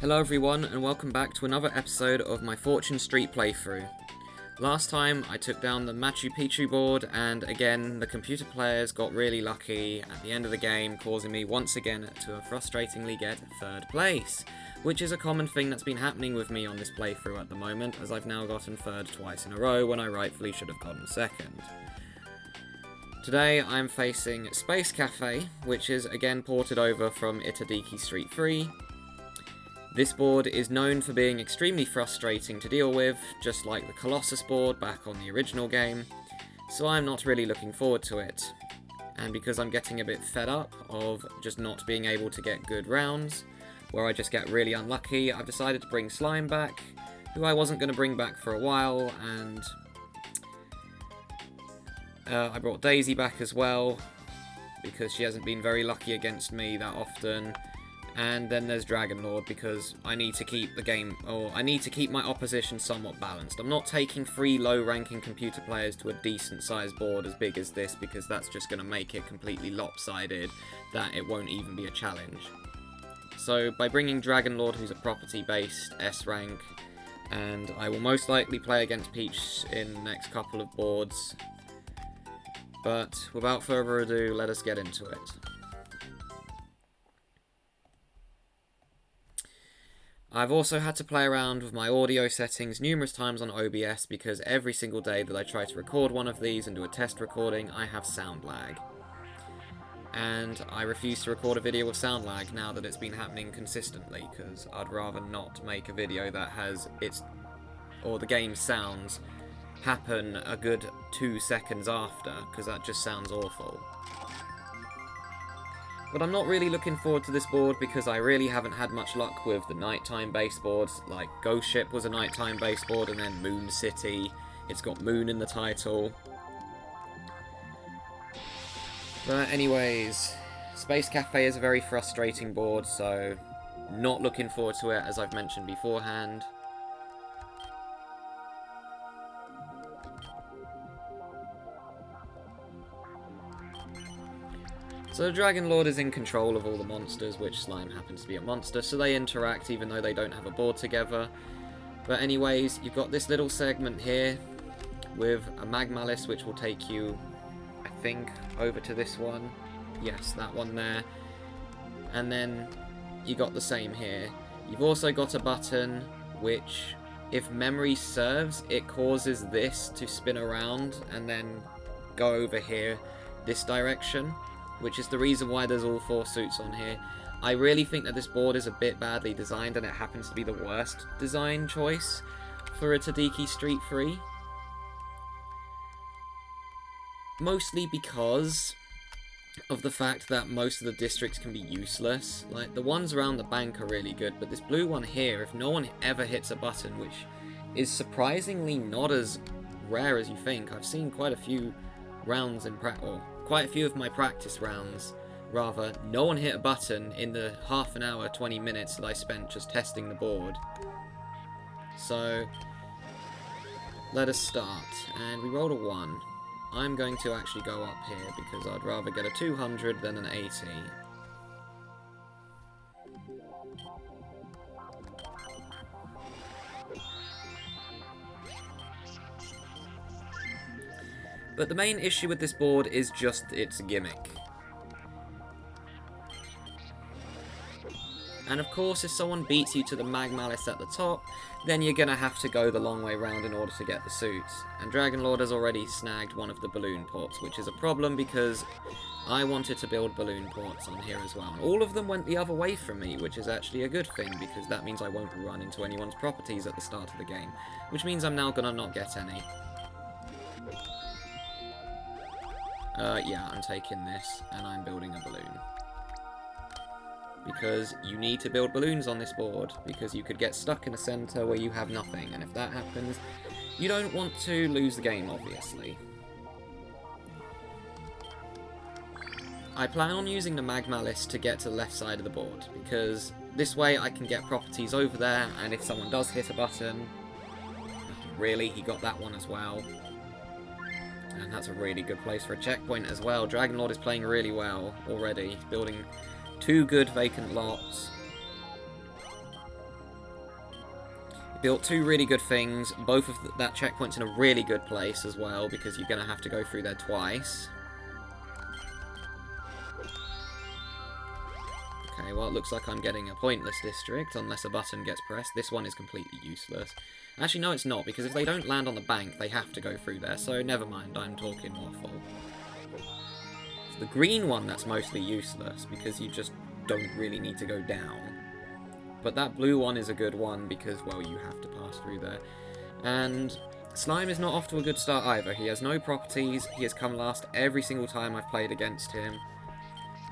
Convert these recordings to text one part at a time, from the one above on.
Hello everyone and welcome back to another episode of my Fortune Street playthrough. Last time I took down the Machu Picchu board and again the computer players got really lucky at the end of the game, causing me once again to frustratingly get third place, which is a common thing that's been happening with me on this playthrough at the moment, as I've now gotten third twice in a row when I rightfully should have gotten second. Today I'm facing Space Café, which is again ported over from Itadiki Street 3. This board is known for being extremely frustrating to deal with, just like the Colossus board back on the original game, so I'm not really looking forward to it. And because I'm getting a bit fed up of just not being able to get good rounds, where I just get really unlucky, I've decided to bring Slime back, who I wasn't going to bring back for a while, and I brought Daisy back as well, because she hasn't been very lucky against me that often. And then there's Dragonlord, because I need to keep the game, or I need to keep my opposition somewhat balanced. I'm not taking 3 low-ranking computer players to a decent-sized board as big as this, because that's just going to make it completely lopsided, that it won't even be a challenge. So by bringing Dragonlord, who's a property-based S-rank, and I will most likely play against Peach in the next couple of boards. But without further ado, let us get into it. I've also had to play around with my audio settings numerous times on OBS because every single day that I try to record one of these and do a test recording, I have sound lag. And I refuse to record a video with sound lag now that it's been happening consistently, because I'd rather not make a video that has the game's sounds happen a good 2 seconds after, because that just sounds awful. But I'm not really looking forward to this board because I really haven't had much luck with the nighttime base boards. Like Ghost Ship was a nighttime base board, and then Moon City. It's got Moon in the title. But anyways, Space Café is a very frustrating board, so not looking forward to it, as I've mentioned beforehand. So Dragonlord is in control of all the monsters, which Slime happens to be a monster, so they interact even though they don't have a board together. But anyways, you've got this little segment here with a Magmalice, which will take you, I think, over to this one. Yes, that one there. And then you got the same here. You've also got a button which, if memory serves, it causes this to spin around and then go over here this direction, which is the reason why there's all 4 suits on here. I really think that this board is a bit badly designed, and it happens to be the worst design choice for a Tadiki Street 3. Mostly because of the fact that most of the districts can be useless. Like, the ones around the bank are really good, but this blue one here, if no one ever hits a button, which is surprisingly not as rare as you think. I've seen quite a few rounds in quite a few of my practice rounds, rather, no one hit a button in the half an hour, 20 minutes that I spent just testing the board. So, let us start. And we rolled a 1. I'm going to actually go up here because I'd rather get a 200 than an 80. But the main issue with this board is just its gimmick. And of course, if someone beats you to the Magmalice at the top, then you're gonna have to go the long way round in order to get the suits. And Dragonlord has already snagged one of the balloon ports, which is a problem because I wanted to build balloon ports on here as well. And all of them went the other way from me, which is actually a good thing, because that means I won't run into anyone's properties at the start of the game. Which means I'm now gonna not get any. Yeah, I'm taking this, and I'm building a balloon. Because you need to build balloons on this board, because you could get stuck in a center where you have nothing, and if that happens, you don't want to lose the game, obviously. I plan on using the Magmalice to get to the left side of the board, because this way I can get properties over there, and if someone does hit a button... Really, he got that one as well. And that's a really good place for a checkpoint as well. Dragonlord is playing really well already. He's building 2 good vacant lots. Built two really good things, both of that checkpoint's in a really good place as well, because you're going to have to go through there twice. Okay, well it looks like I'm getting a pointless district, unless a button gets pressed. This one is completely useless. Actually, no it's not, because if they don't land on the bank, they have to go through there, so never mind, I'm talking waffle. It's the green one that's mostly useless, because you just don't really need to go down. But that blue one is a good one because, well, you have to pass through there. And Slime is not off to a good start either. He has no properties. He has come last every single time I've played against him.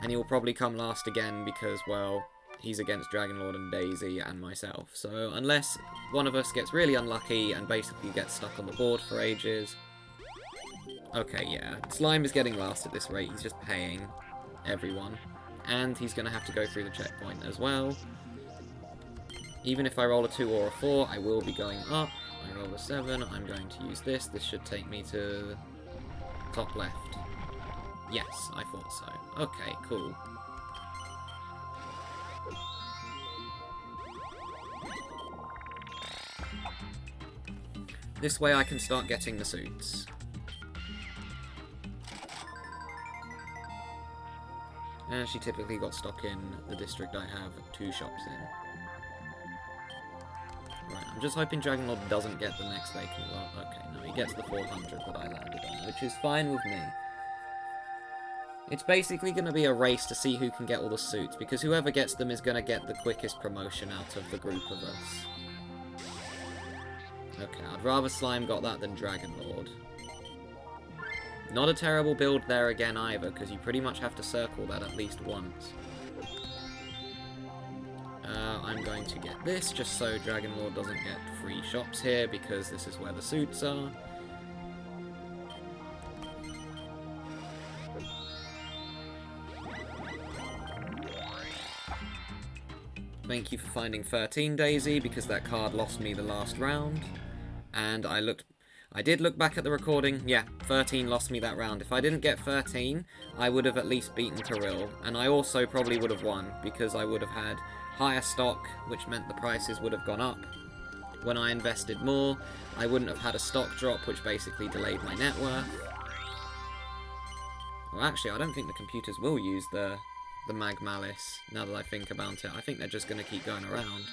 And he will probably come last again because, well, he's against Dragonlord and Daisy and myself. So unless one of us gets really unlucky and basically gets stuck on the board for ages. Okay, yeah. Slime is getting last at this rate. He's just paying everyone. And he's going to have to go through the checkpoint as well. Even if I roll a 2 or a 4, I will be going up. I roll a 7, I'm going to use this. This should take me to top left. Yes, I thought so. Okay, cool. This way I can start getting the suits. And she typically got stock in the district I have 2 shops in. Right, I'm just hoping Dragonlord doesn't get the next vacant lot. Okay, no, he gets the 400 that I landed on, which is fine with me. It's basically going to be a race to see who can get all the suits, because whoever gets them is going to get the quickest promotion out of the group of us. Okay, I'd rather Slime got that than Dragonlord. Not a terrible build there again either, because you pretty much have to circle that at least once. I'm going to get this, just so Dragonlord doesn't get free shops here, because this is where the suits are. Thank you for finding 13, Daisy, because that card lost me the last round. And I did look back at the recording. Yeah, 13 lost me that round. If I didn't get 13, I would have at least beaten Kirill. And I also probably would have won, because I would have had higher stock, which meant the prices would have gone up. When I invested more, I wouldn't have had a stock drop, which basically delayed my net worth. Well, actually, I don't think the computers will use the Mag Malice, now that I think about it. I think they're just going to keep going around.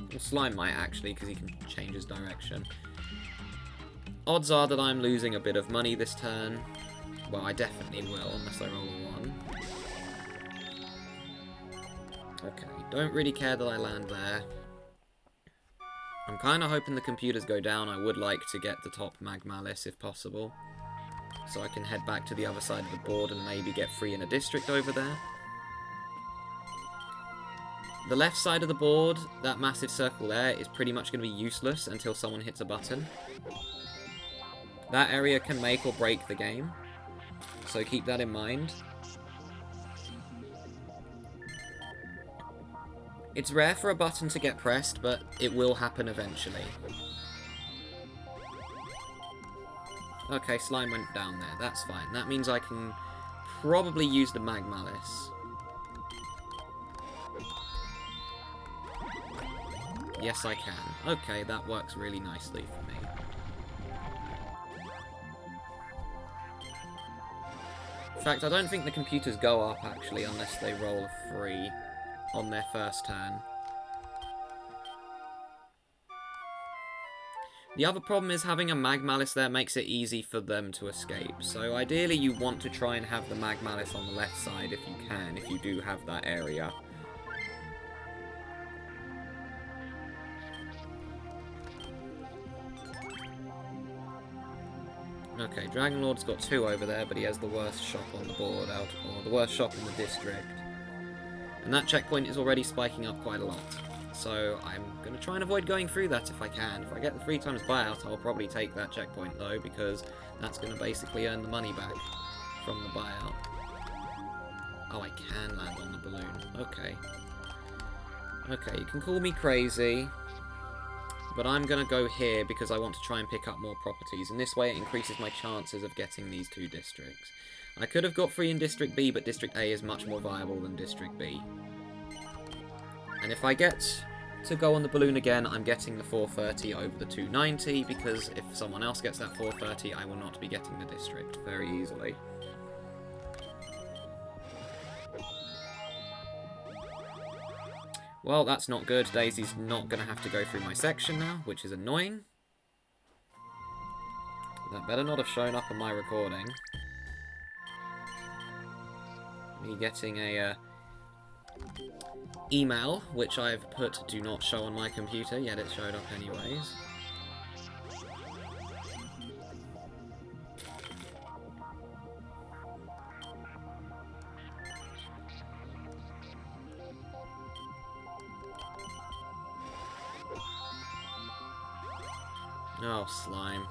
Well, Slime might, actually, because he can change his direction. Odds are that I'm losing a bit of money this turn. Well, I definitely will, unless I roll a 1. Okay, don't really care that I land there. I'm kind of hoping the computers go down. I would like to get the top Mag Malice if possible, so I can head back to the other side of the board and maybe get free in a district over there. The left side of the board, that massive circle there, is pretty much going to be useless until someone hits a button. That area can make or break the game, so keep that in mind. It's rare for a button to get pressed, but it will happen eventually. Okay, Slime went down there. That's fine. That means I can probably use the Mag Malice. Yes, I can. Okay, that works really nicely for me. In fact, I don't think the computers go up, actually, unless they roll a 3 on their first turn. The other problem is having a Mag Malice there makes it easy for them to escape. So ideally you want to try and have the Mag Malice on the left side if you can, if you do have that area. Okay, Dragonlord's got 2 over there, but he has the worst shop on the board, or the worst shop in the district. And that checkpoint is already spiking up quite a lot. So I'm going to try and avoid going through that if I can. If I get the 3 times buyout, I'll probably take that checkpoint though, because that's going to basically earn the money back from the buyout. Oh, I can land on the balloon. Okay. Okay, you can call me crazy, but I'm going to go here because I want to try and pick up more properties, and this way it increases my chances of getting these 2 districts. I could have got free in District B, but District A is much more viable than District B. And if I get to go on the balloon again, I'm getting the 430 over the 290, because if someone else gets that 430, I will not be getting the district very easily. Well, that's not good. Daisy's not going to have to go through my section now, which is annoying. That better not have shown up on my recording. Me getting a email, which I've put do not show on my computer, yet it showed up anyways. Oh, Slime.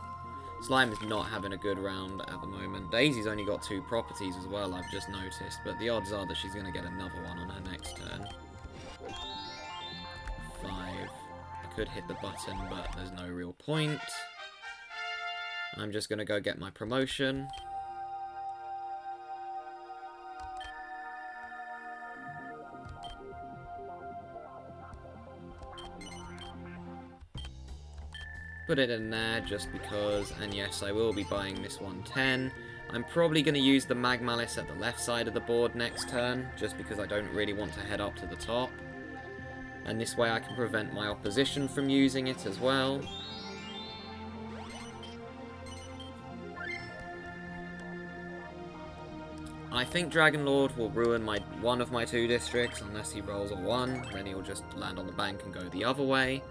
Slime is not having a good round at the moment. Daisy's only got 2 properties as well, I've just noticed, but the odds are that she's going to get another one on her next turn. 5. I could hit the button, but there's no real point. I'm just going to go get my promotion. Put it in there just because, and yes, I will be buying this 110. I'm probably going to use the Mag Malice at the left side of the board next turn, just because I don't really want to head up to the top. And this way I can prevent my opposition from using it as well. I think Dragonlord will ruin one of my 2 districts, unless he rolls a 1, then he'll just land on the bank and go the other way.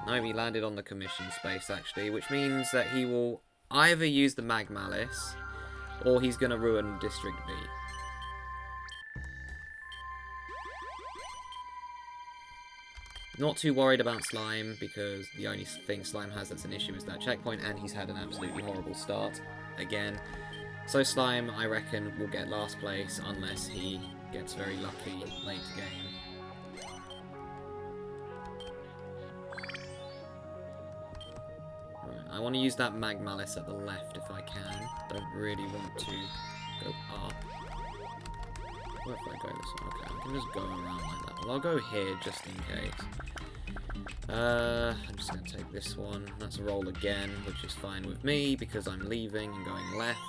No, he landed on the commission space, actually, which means that he will either use the Mag Malice, or he's going to ruin District B. Not too worried about Slime, because the only thing Slime has that's an issue is that checkpoint, and he's had an absolutely horrible start again. So Slime, I reckon, will get last place, unless he gets very lucky late game. I want to use that Mag Malice at the left if I can. Don't really want to go up. What if I go this way? Okay, I can just go around like that. Well, I'll go here just in case. I'm just going to take this one. That's a roll again, which is fine with me because I'm leaving and going left.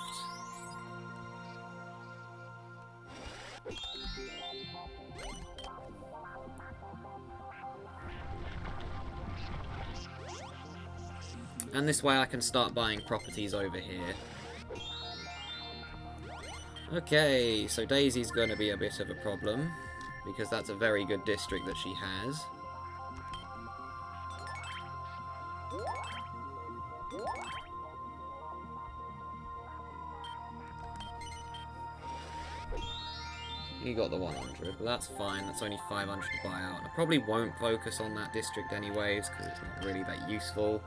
And this way I can start buying properties over here. Okay, so Daisy's going to be a bit of a problem, because that's a very good district that she has. You got the 100, but that's fine. That's only 500 to buy out. And I probably won't focus on that district anyways, because it's not really that useful.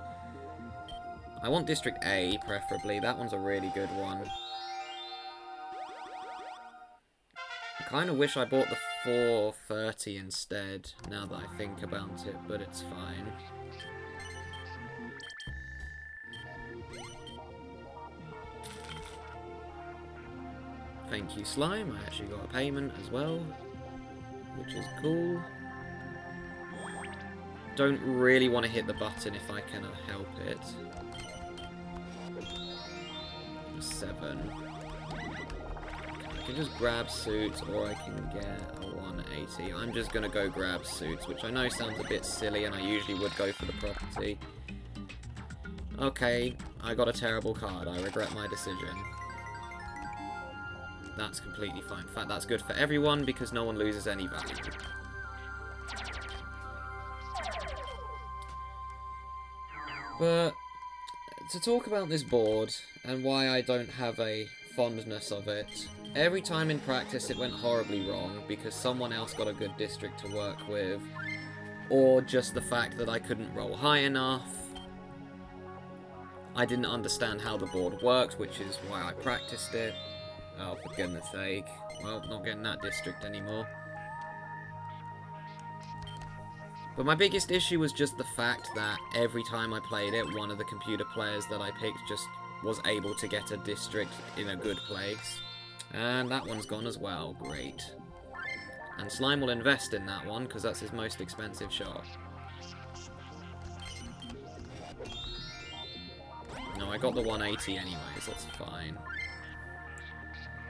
I want District A, preferably. That one's a really good one. I kind of wish I bought the 430 instead, now that I think about it, but it's fine. Thank you, Slime. I actually got a payment as well, which is cool. Don't really want to hit the button if I can help it. 7. I can just grab suits, or I can get a 180. I'm just going to go grab suits, which I know sounds a bit silly, and I usually would go for the property. Okay, I got a terrible card. I regret my decision. That's completely fine. In fact, that's good for everyone, because no one loses any value. But to talk about this board, and why I don't have a fondness of it, every time in practice it went horribly wrong, because someone else got a good district to work with, or just the fact that I couldn't roll high enough. I didn't understand how the board worked, which is why I practiced it. Oh, for goodness sake. Well, not getting that district anymore. But my biggest issue was just the fact that every time I played it, one of the computer players that I picked just was able to get a district in a good place. And that one's gone as well. Great. And Slime will invest in that one, because that's his most expensive shot. No, I got the 180 anyways, that's fine.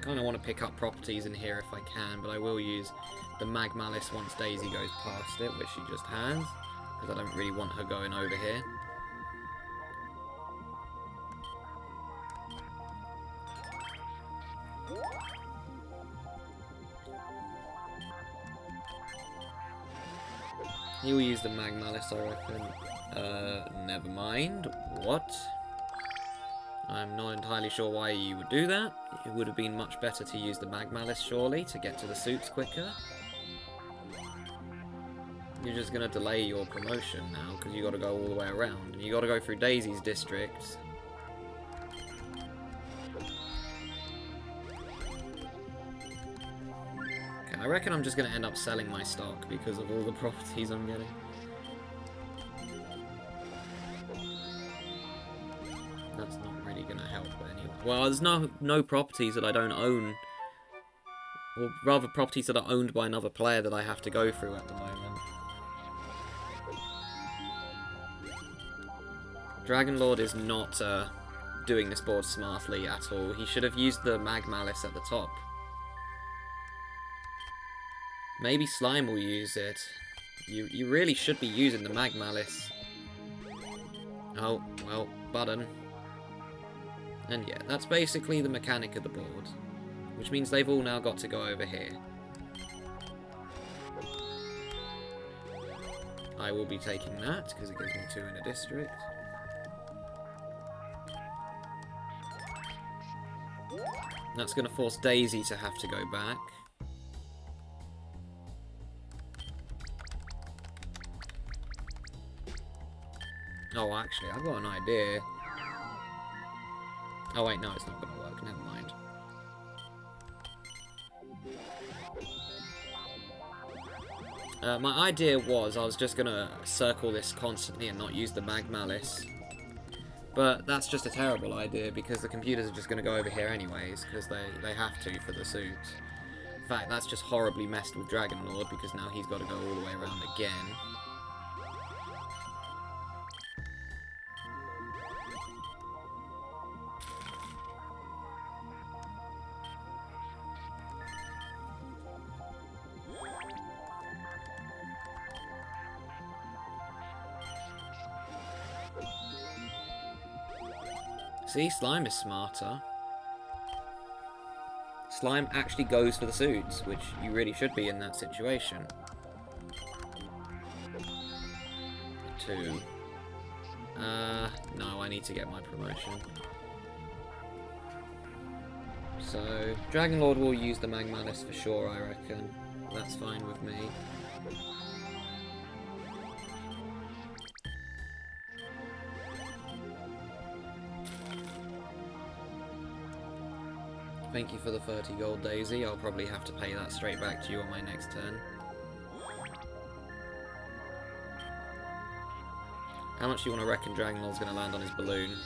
Kind of want to pick up properties in here if I can, but I will use the Mag Malice once Daisy goes past it, which she just has, because I don't really want her going over here. He will use the Mag Malice, I reckon. Never mind. What? I'm not entirely sure why you would do that. It would have been much better to use the Mag Malice, surely, to get to the suits quicker. You're just going to delay your promotion now, because you got to go all the way around. And you got to go through Daisy's district. Okay, I reckon I'm just going to end up selling my stock because of all the properties I'm getting. That's not really going to help anyway. Well, there's no properties that I don't own. Or rather, properties that are owned by another player that I have to go through at the moment. Dragonlord is not doing this board smartly at all. He should have used the Mag Malice at the top. Maybe Slime will use it. You really should be using the Mag Malice. Oh, well, button. And yeah, that's basically the mechanic of the board. Which means they've all now got to go over here. I will be taking that, because it gives me 2 in a district. That's going to force Daisy to have to go back. Oh, actually, I've got an idea. Oh, wait, no, it's not going to work. Never mind. My idea was I was just going to circle this constantly and not use the Mag Malice. But that's just a terrible idea, because the computers are just going to go over here anyways, because they have to for the suits. In fact, that's just horribly messed with Dragonlord, because now he's got to go all the way around again. See, Slime is smarter. Slime actually goes for the suits, which you really should be in that situation. 2. No, I need to get my promotion. So, Dragonlord will use the Mag Malice for sure, I reckon. That's fine with me. Thank you for the 30 gold, Daisy. I'll probably have to pay that straight back to you on my next turn. How much do you want to reckon Dragonlord's going to land on his balloon?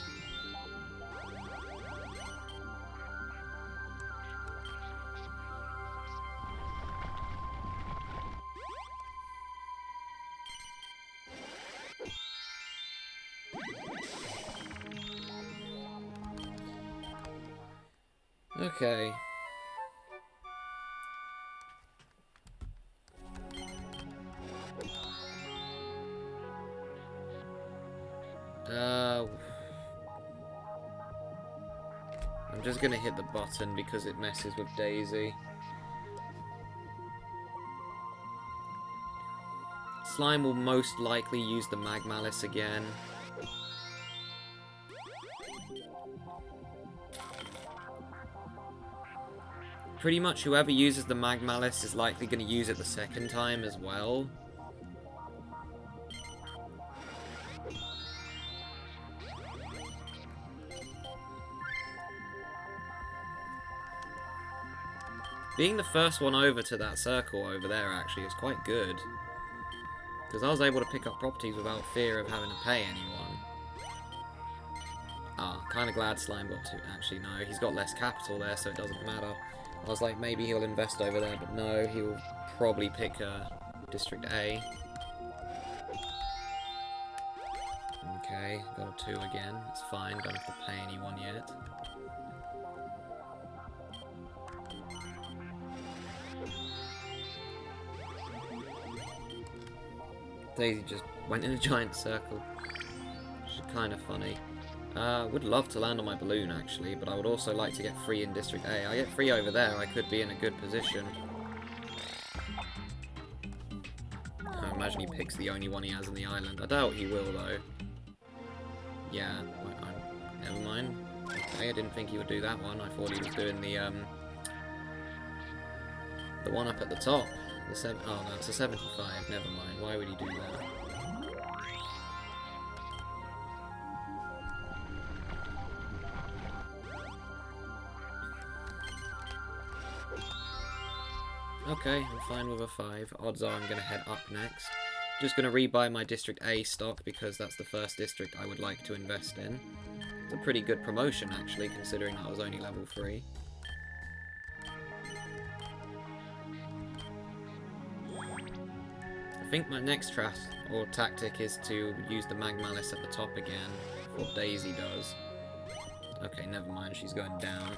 Okay. I'm just gonna hit the button because it messes with Daisy. Slime will most likely use the Mag Malice again. Pretty much whoever uses the Mag Malice is likely going to use it the second time as well. Being the first one over to that circle over there actually is quite good. Because I was able to pick up properties without fear of having to pay anyone. Ah, kind of glad Slime got to... Actually, no, he's got less capital there, so it doesn't matter. I was like, maybe he'll invest over there, but no, he'll probably pick District A. Okay, got a 2 again. It's fine, don't have to pay anyone yet. Daisy just went in a giant circle, which is kind of funny. Would love to land on my balloon, actually, but I would also like to get free in District A. I get free over there, I could be in a good position. I imagine he picks the only one he has on the island. I doubt he will, though. Yeah, never mind. Okay, I didn't think he would do that one. I thought he was doing the one up at the top. Oh no, it's a 75. Never mind. Why would he do that? Okay, I'm fine with a 5. Odds are I'm going to head up next. Just going to rebuy my District A stock because that's the first district I would like to invest in. It's a pretty good promotion, actually, considering I was only level 3. I think my next tactic is to use the Mag Malice at the top again, what Daisy does. Okay, never mind, she's going down.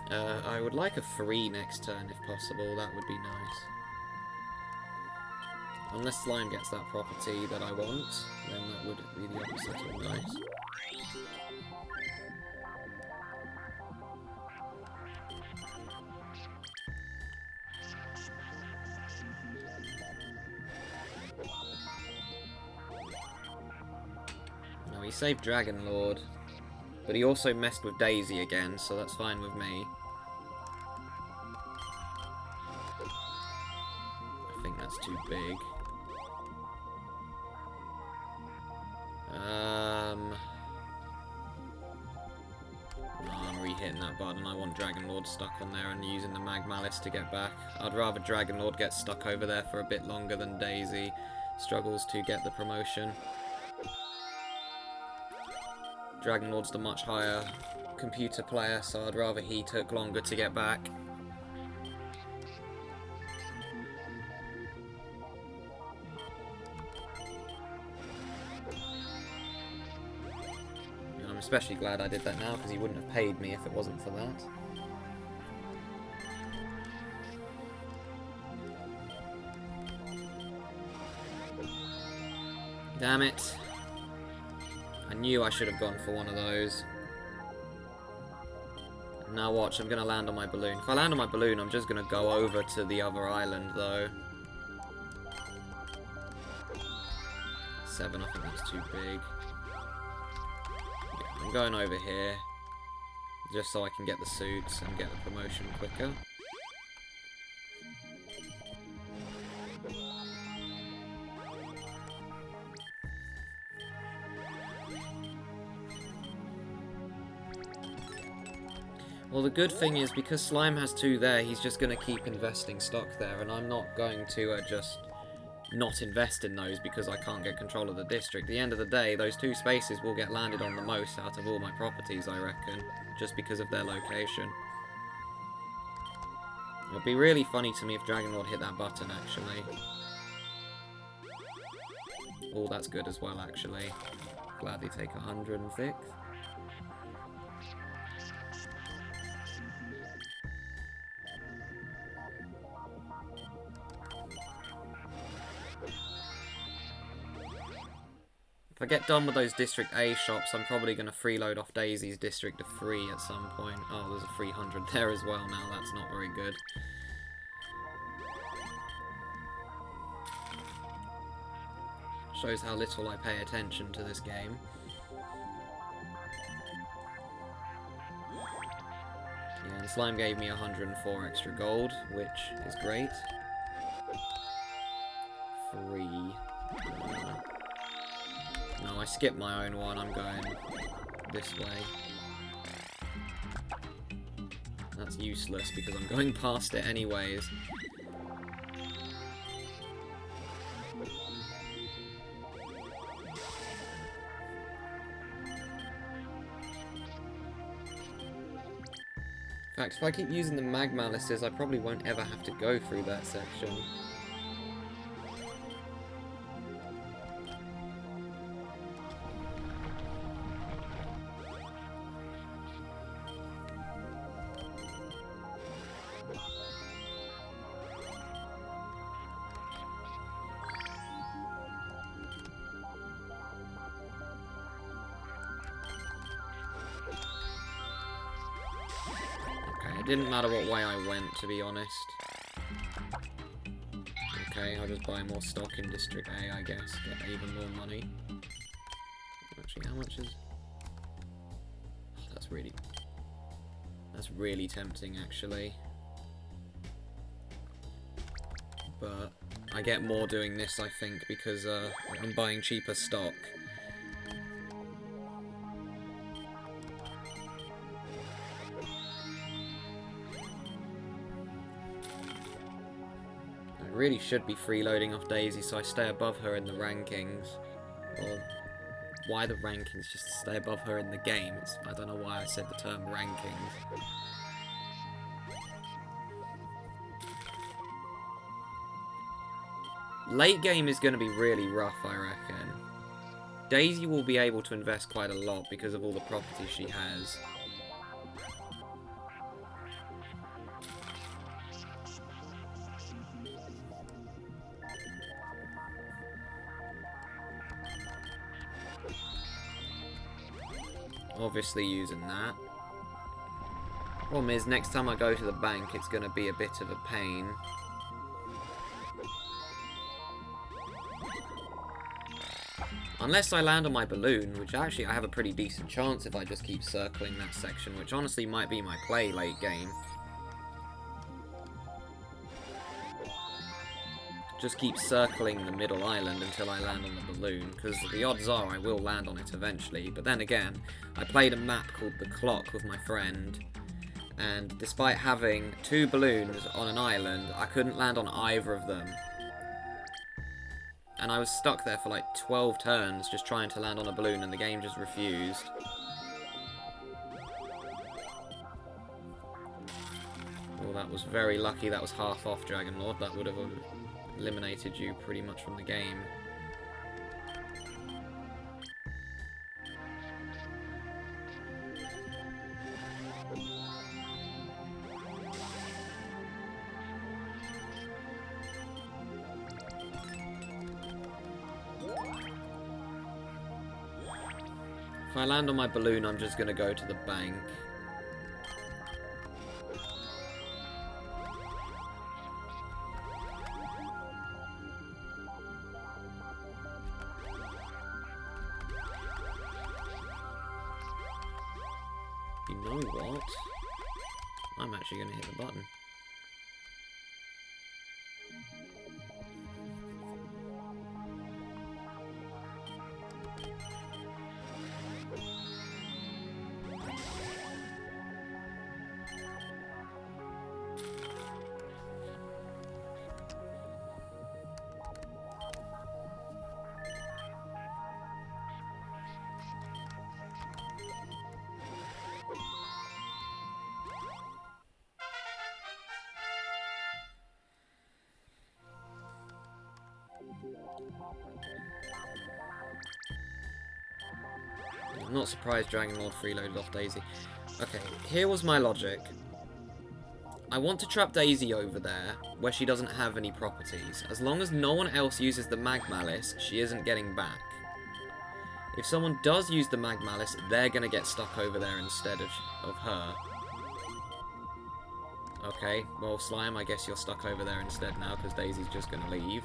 I would like a 3 next turn if possible, that would be nice. Unless Slime gets that property that I want, then that would be the opposite of nice. No, he saved Dragonlord, but he also messed with Daisy again, so that's fine with me. I think that's too big. I'm re-hitting that button. I want Dragonlord stuck on there and using the Mag Malice to get back. I'd rather Dragonlord get stuck over there for a bit longer than Daisy struggles to get the promotion. Dragonlord's the much higher computer player, so I'd rather he took longer to get back. I'm especially glad I did that now, because he wouldn't have paid me if it wasn't for that. Damn it. I knew I should have gone for one of those. Now watch, I'm going to land on my balloon. If I land on my balloon, I'm just going to go over to the other island, though. 7, I think that's too big. Yeah, I'm going over here, just so I can get the suits and get the promotion quicker. Well, the good thing is, because Slime has 2 there, he's just going to keep investing stock there, and I'm not going to just not invest in those because I can't get control of the district. At the end of the day, those 2 spaces will get landed on the most out of all my properties, I reckon, just because of their location. It would be really funny to me if Dragonlord hit that button, actually. Oh, that's good as well, actually. Gladly take 106th. If I get done with those District A shops, I'm probably going to freeload off Daisy's District of 3 at some point. Oh, there's a 300 there as well now. That's not very good. Shows how little I pay attention to this game. Yeah, and Slime gave me 104 extra gold, which is great. 3. No, I skipped my own one, I'm going this way. That's useless because I'm going past it anyways. In fact, if I keep using the mag malices, I probably won't ever have to go through that section. It didn't matter what way I went, to be honest. Okay, I'll just buy more stock in District A, I guess. Get even more money. Actually, how much is... Oh, that's really tempting, actually. But I get more doing this, I think, because I'm buying cheaper stock. I really should be freeloading off Daisy so I stay above her in the rankings. Or why the rankings? Just to stay above her in the game. I don't know why I said the term rankings. Late game is going to be really rough, I reckon. Daisy will be able to invest quite a lot because of all the properties she has. Obviously using that. Problem is, next time I go to the bank, it's going to be a bit of a pain. Unless I land on my balloon, which actually I have a pretty decent chance if I just keep circling that section, which honestly might be my play late game. Just keep circling the middle island until I land on the balloon, because the odds are I will land on it eventually. But then again, I played a map called The Clock with my friend, and despite having 2 balloons on an island, I couldn't land on either of them. And I was stuck there for like 12 turns just trying to land on a balloon, and the game just refused. Well, that was very lucky. That was half off, Dragonlord. That would have eliminated you pretty much from the game. If I land on my balloon, I'm just going to go to the bank. You know what? I'm actually going to hit the button. I'm not surprised Dragonlord freeloaded off Daisy. Okay, here was my logic. I want to trap Daisy over there, where she doesn't have any properties. As long as no one else uses the Mag Malice, she isn't getting back. If someone does use the Mag Malice, they're going to get stuck over there instead of her. Okay, well, Slime, I guess you're stuck over there instead now, because Daisy's just going to leave.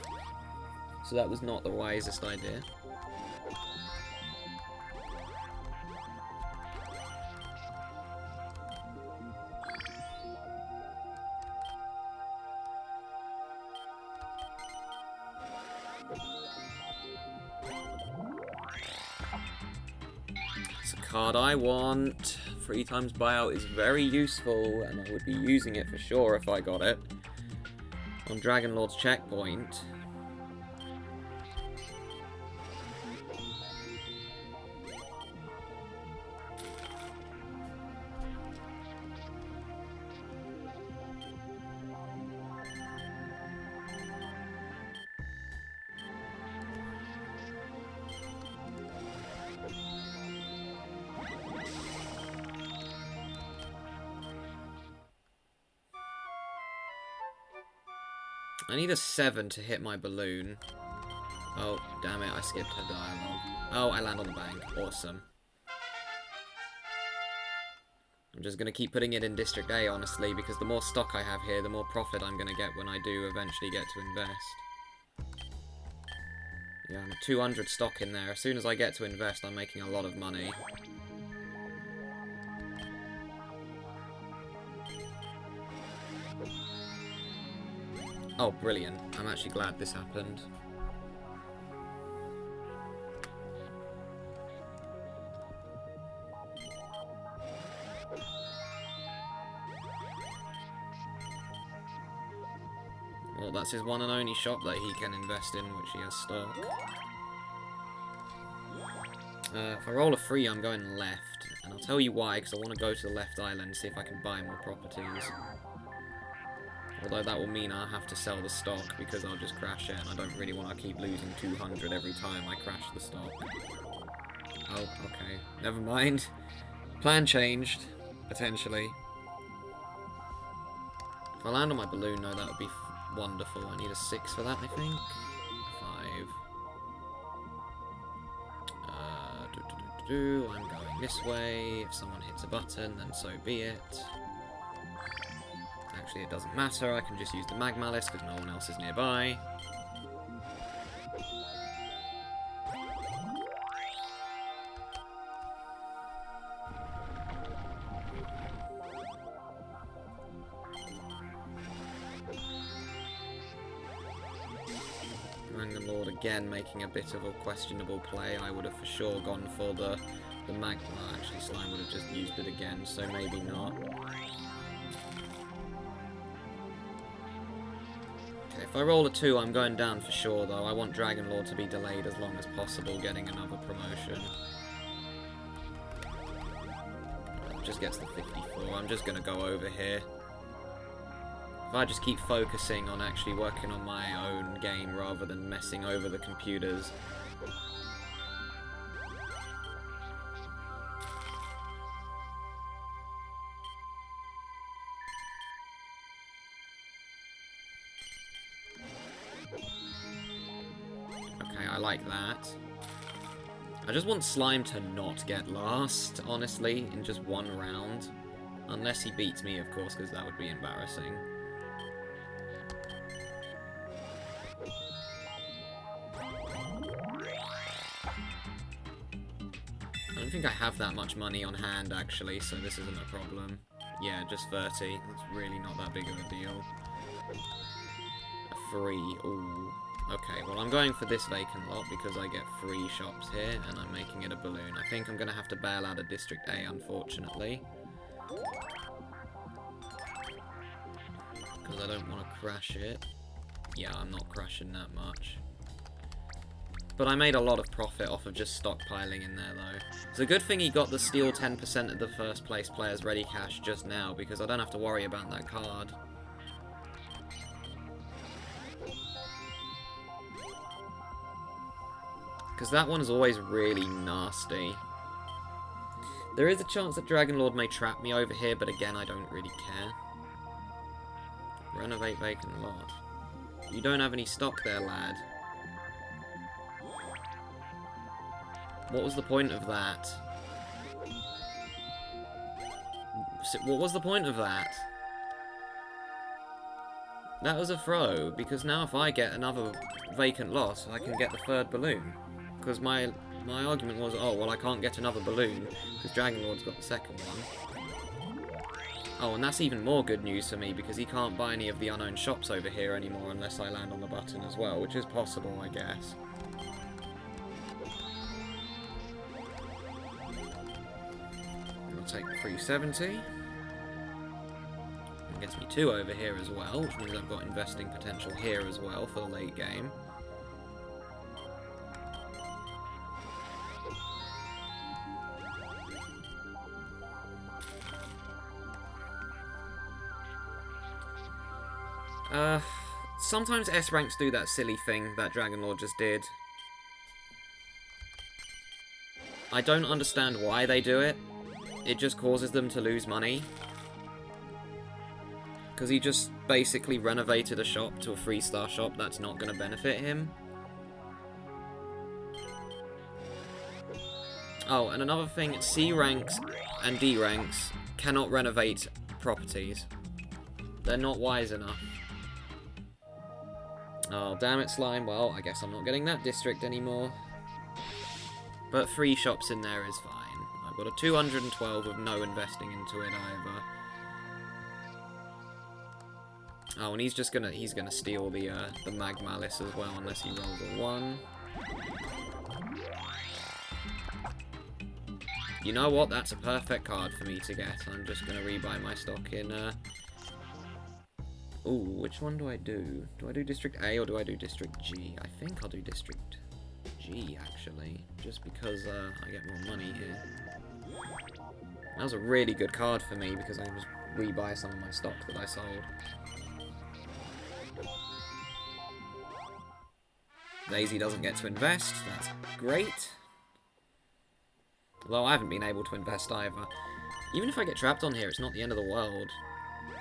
So that was not the wisest idea. It's a card I want. 3 times buyout is very useful, and I would be using it for sure if I got it. On Dragonlord's checkpoint. I need a 7 to hit my balloon. Oh, damn it, I skipped her dialogue. Oh, I land on the bank. Awesome. I'm just going to keep putting it in District A, honestly, because the more stock I have here, the more profit I'm going to get when I do eventually get to invest. Yeah, I'm 200 stock in there. As soon as I get to invest, I'm making a lot of money. Oh, brilliant. I'm actually glad this happened. Well, that's his one and only shop that he can invest in, which he has stock. If I roll a 3, I'm going left. And I'll tell you why, because I want to go to the left island and see if I can buy more properties. Although that will mean I'll have to sell the stock, because I'll just crash it, and I don't really want to keep losing 200 every time I crash the stock. Oh, okay. Never mind. Plan changed, potentially. If I land on my balloon, though, that would be wonderful. I need a 6 for that, I think. 5. I'm going this way. If someone hits a button, then so be it. Actually, it doesn't matter. I can just use the Magmalice because no one else is nearby. Dragonlord again making a bit of a questionable play. I would have for sure gone for the Magma. Actually, Slime would have just used it again, so maybe not. If I roll a 2, I'm going down for sure, though. I want Dragonlord to be delayed as long as possible, getting another promotion. Just gets the 54. I'm just going to go over here. If I just keep focusing on actually working on my own game rather than messing over the computers. I like that. I just want Slime to not get last, honestly, in just one round. Unless he beats me, of course, because that would be embarrassing. I don't think I have that much money on hand, actually, so this isn't a problem. Yeah, just 30. That's really not that big of a deal. A 3. Ooh. Okay, well I'm going for this vacant lot because I get 3 shops here and I'm making it a balloon. I think I'm going to have to bail out of District A, unfortunately. Because I don't want to crash it. Yeah, I'm not crashing that much. But I made a lot of profit off of just stockpiling in there, though. It's a good thing he got the steal 10% of the first place player's ready cash just now, because I don't have to worry about that card. Because that one is always really nasty. There is a chance that Dragonlord may trap me over here, but again, I don't really care. Renovate vacant lot. You don't have any stock there, lad. What was the point of that? What was the point of that? That was a throw, because now if I get another vacant lot, I can get the 3rd balloon. Because my argument was, oh, well, I can't get another balloon, because Dragonlord's got the 2nd one. Oh, and that's even more good news for me, because he can't buy any of the unknown shops over here anymore unless I land on the button as well, which is possible, I guess. I'll take 370. It gets me 2 over here as well, which means I've got investing potential here as well for the late game. Sometimes S ranks do that silly thing that Dragonlord just did. I don't understand why they do it. It just causes them to lose money. Because he just basically renovated a shop to a 3-star shop that's not going to benefit him. Oh, and another thing, C ranks and D ranks cannot renovate properties. They're not wise enough. Oh, damn it, Slime. Well, I guess I'm not getting that district anymore. But 3 shops in there is fine. I've got a 212 with no investing into it either. Oh, and he's gonna steal the Mag Malice as well, unless he rolls a 1. You know what? That's a perfect card for me to get. I'm just gonna rebuy my stock in, Ooh, which one do I do? Do I do District A or do I do District G? I think I'll do District G, actually. Just because, I get more money here. That was a really good card for me, because I can just rebuy some of my stock that I sold. Daisy doesn't get to invest. That's great. Although I haven't been able to invest either. Even if I get trapped on here, it's not the end of the world.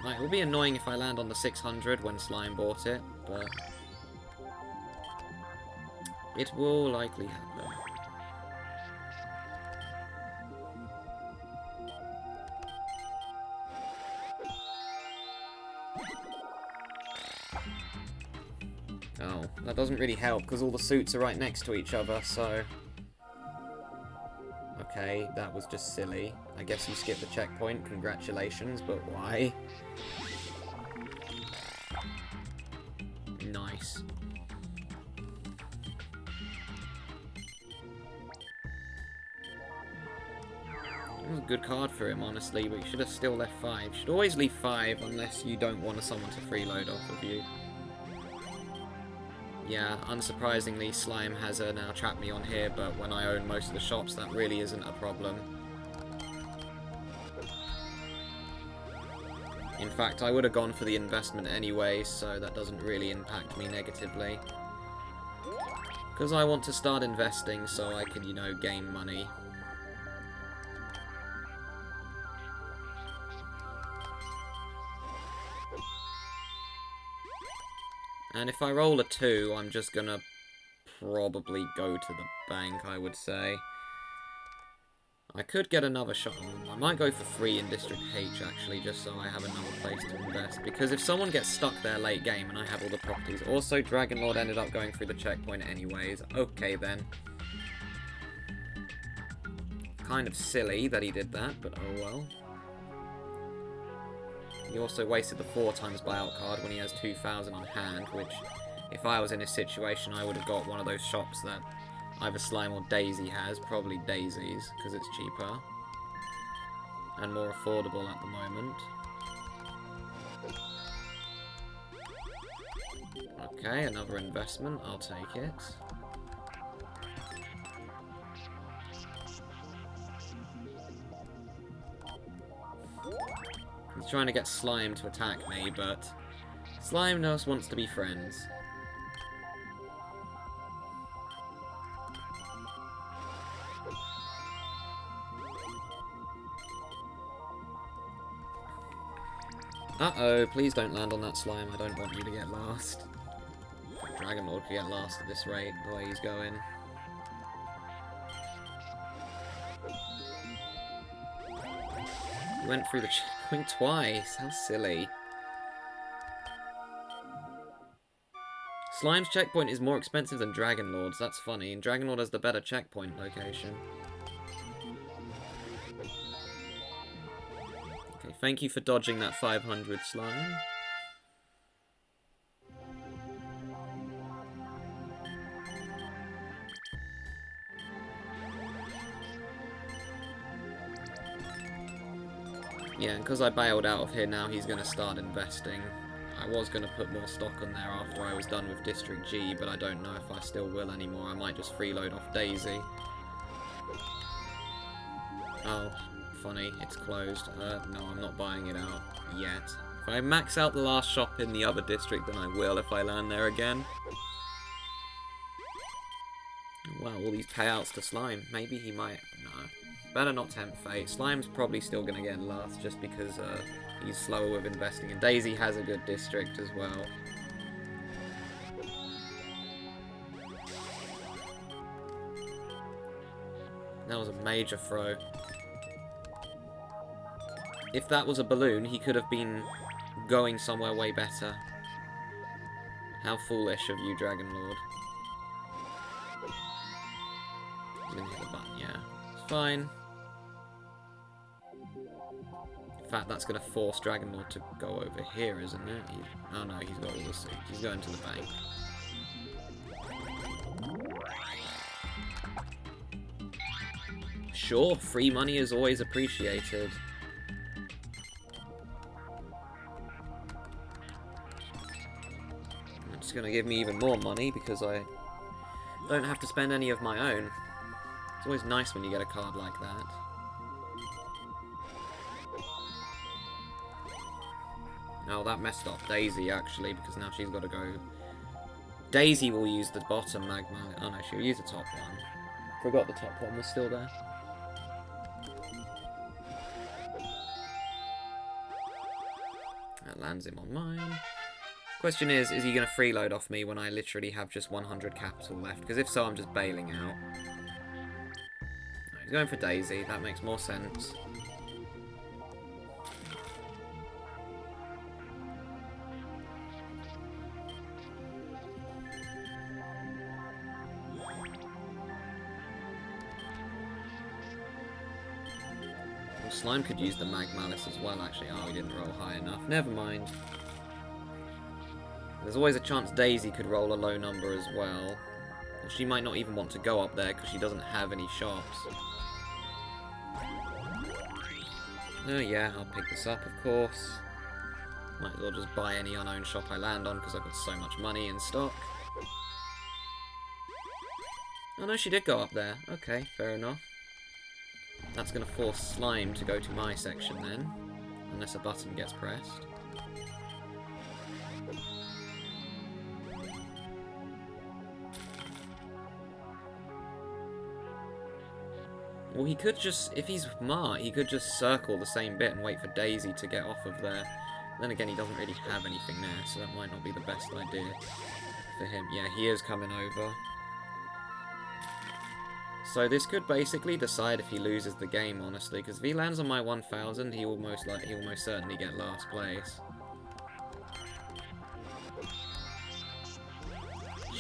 Like, it will be annoying if I land on the 600 when Slime bought it, but it will likely happen. Oh, that doesn't really help, because all the suits are right next to each other, so... Okay, that was just silly. I guess you skipped the checkpoint, congratulations, but why? Nice. It was a good card for him, honestly, but you should have still left 5. You should always leave 5, unless you don't want someone to freeload off of you. Yeah, unsurprisingly, Slime has now trapped me on here, but when I own most of the shops, that really isn't a problem. In fact, I would have gone for the investment anyway, so that doesn't really impact me negatively. Because I want to start investing so I can, you know, gain money. And if I roll a 2, I'm just gonna probably go to the bank, I would say. I could get another shot. I might go for 3 in District H, actually, just so I have another place to invest. Because if someone gets stuck there late game and I have all the properties... Also, Dragonlord ended up going through the checkpoint anyways. Okay, then. Kind of silly that he did that, but oh well. He also wasted the 4 times buyout card when he has 2,000 on hand, which, if I was in his situation, I would have got one of those shops that either Slime or Daisy has. Probably Daisy's, because it's cheaper. And more affordable at the moment. Okay, another investment. I'll take it. He's trying to get Slime to attack me, but Slime just wants to be friends. Uh-oh, please don't land on that Slime. I don't want you to get last. Dragonlord could get last at this rate, the way he's going. He went through the checkpoint twice. How silly. Slime's checkpoint is more expensive than Dragonlord's. That's funny. And Dragonlord has the better checkpoint location. Okay, thank you for dodging that 500, Slime. Yeah, and because I bailed out of here now, he's going to start investing. I was going to put more stock on there after I was done with District G, but I don't know if I still will anymore. I might just freeload off Daisy. Oh, funny, it's closed. No, I'm not buying it out yet. If I max out the last shop in the other district, then I will if I land there again. Wow, all these payouts to Slime. Maybe he might... No. Better not tempt fate. Slime's probably still going to get last just because he's slower with investing. And Daisy has a good district as well. That was a major throw. If that was a balloon, he could have been going somewhere way better. How foolish of you, Dragonlord. He's gonna hit the button, yeah. It's fine. In fact, that's gonna force Dragonlord to go over here, isn't it? Oh no, he's got all the seats. He's going to the bank. Sure, free money is always appreciated. It's going to give me even more money because I don't have to spend any of my own. It's always nice when you get a card like that. Oh, that messed up Daisy, actually, because now she's got to go... Daisy will use the bottom magma. Oh no, she'll use the top one. Forgot the top one was still there. That lands him on mine. Question is he going to freeload off me when I literally have just 100 capital left? Because if so, I'm just bailing out. No, he's going for Daisy. That makes more sense. Well, Slime could use the Mag Malice as well, actually. Oh, he didn't roll high enough. Never mind. There's always a chance Daisy could roll a low number as well. Or she might not even want to go up there because she doesn't have any shops. Oh yeah, I'll pick this up, of course. Might as well just buy any unowned shop I land on because I've got so much money in stock. Oh no, she did go up there. Okay, fair enough. That's going to force Slime to go to my section then. Unless a button gets pressed. Well, he could just, if he's smart, he could just circle the same bit and wait for Daisy to get off of there. Then again, he doesn't really have anything there, so that might not be the best idea for him. Yeah, he is coming over. So this could basically decide if he loses the game, honestly, because if he lands on my 1000, he will most certainly get last place.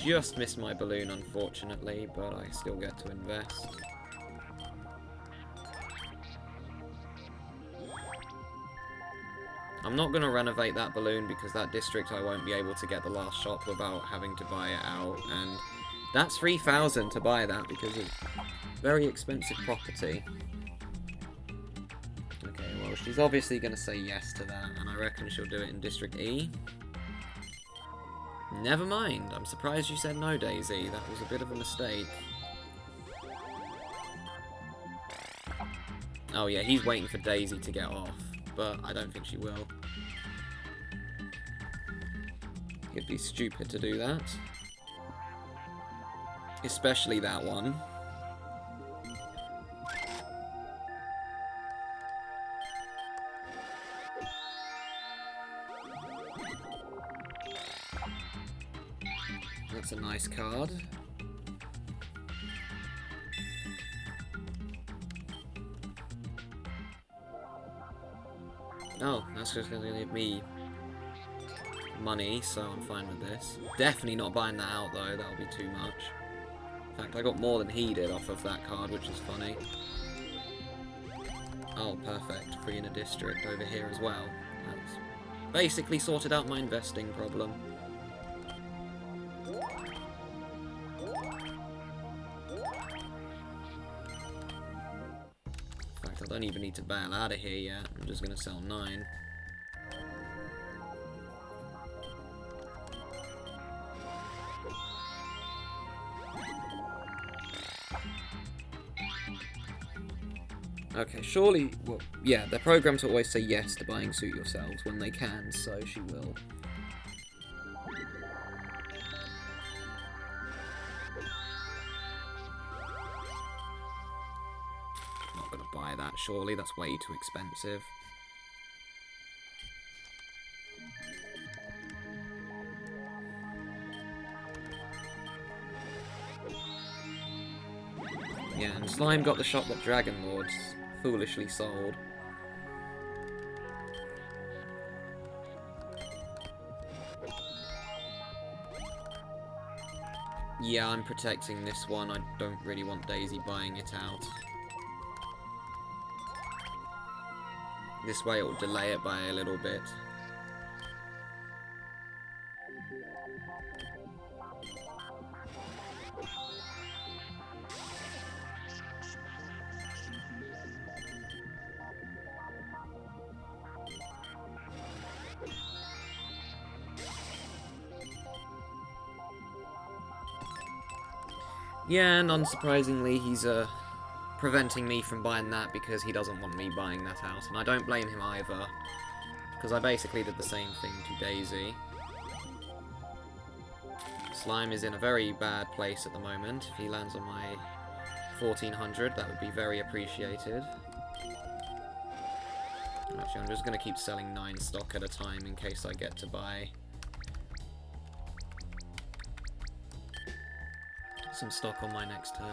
Just missed my balloon, unfortunately, but I still get to invest. I'm not going to renovate that balloon because that district I won't be able to get the last shop without having to buy it out, and that's 3,000 to buy that because it's very expensive property. Okay, well, she's obviously going to say yes to that, and I reckon she'll do it in District E. Never mind, I'm surprised you said no, Daisy. That was a bit of a mistake. Oh yeah, he's waiting for Daisy to get off, but I don't think she will. It'd be stupid to do that. Especially that one. That's a nice card. Oh, that's just going to give me money, so I'm fine with this. Definitely not buying that out, though. That'll be too much. In fact, I got more than he did off of that card, which is funny. Oh, perfect. Free in a district over here as well. That's basically sorted out my investing problem. In fact, I don't even need to bail out of here yet. I'm just going to sell 9. Okay, surely, well, yeah, they're programmed to always say yes to buying Suit Yourselves when they can, so she will. Not gonna that, surely. That's way too expensive. Yeah, and Slime got the shot that Dragonlord's foolishly sold. Yeah, I'm protecting this one. I don't really want Daisy buying it out. This way it will delay it by a little bit. Yeah, and unsurprisingly, he's preventing me from buying that because he doesn't want me buying that out. And I don't blame him either, because I basically did the same thing to Daisy. Slime is in a very bad place at the moment. If he lands on my 1400, that would be very appreciated. Actually, I'm just going to keep selling 9 stock at a time in case I get to buy some stock on my next turn.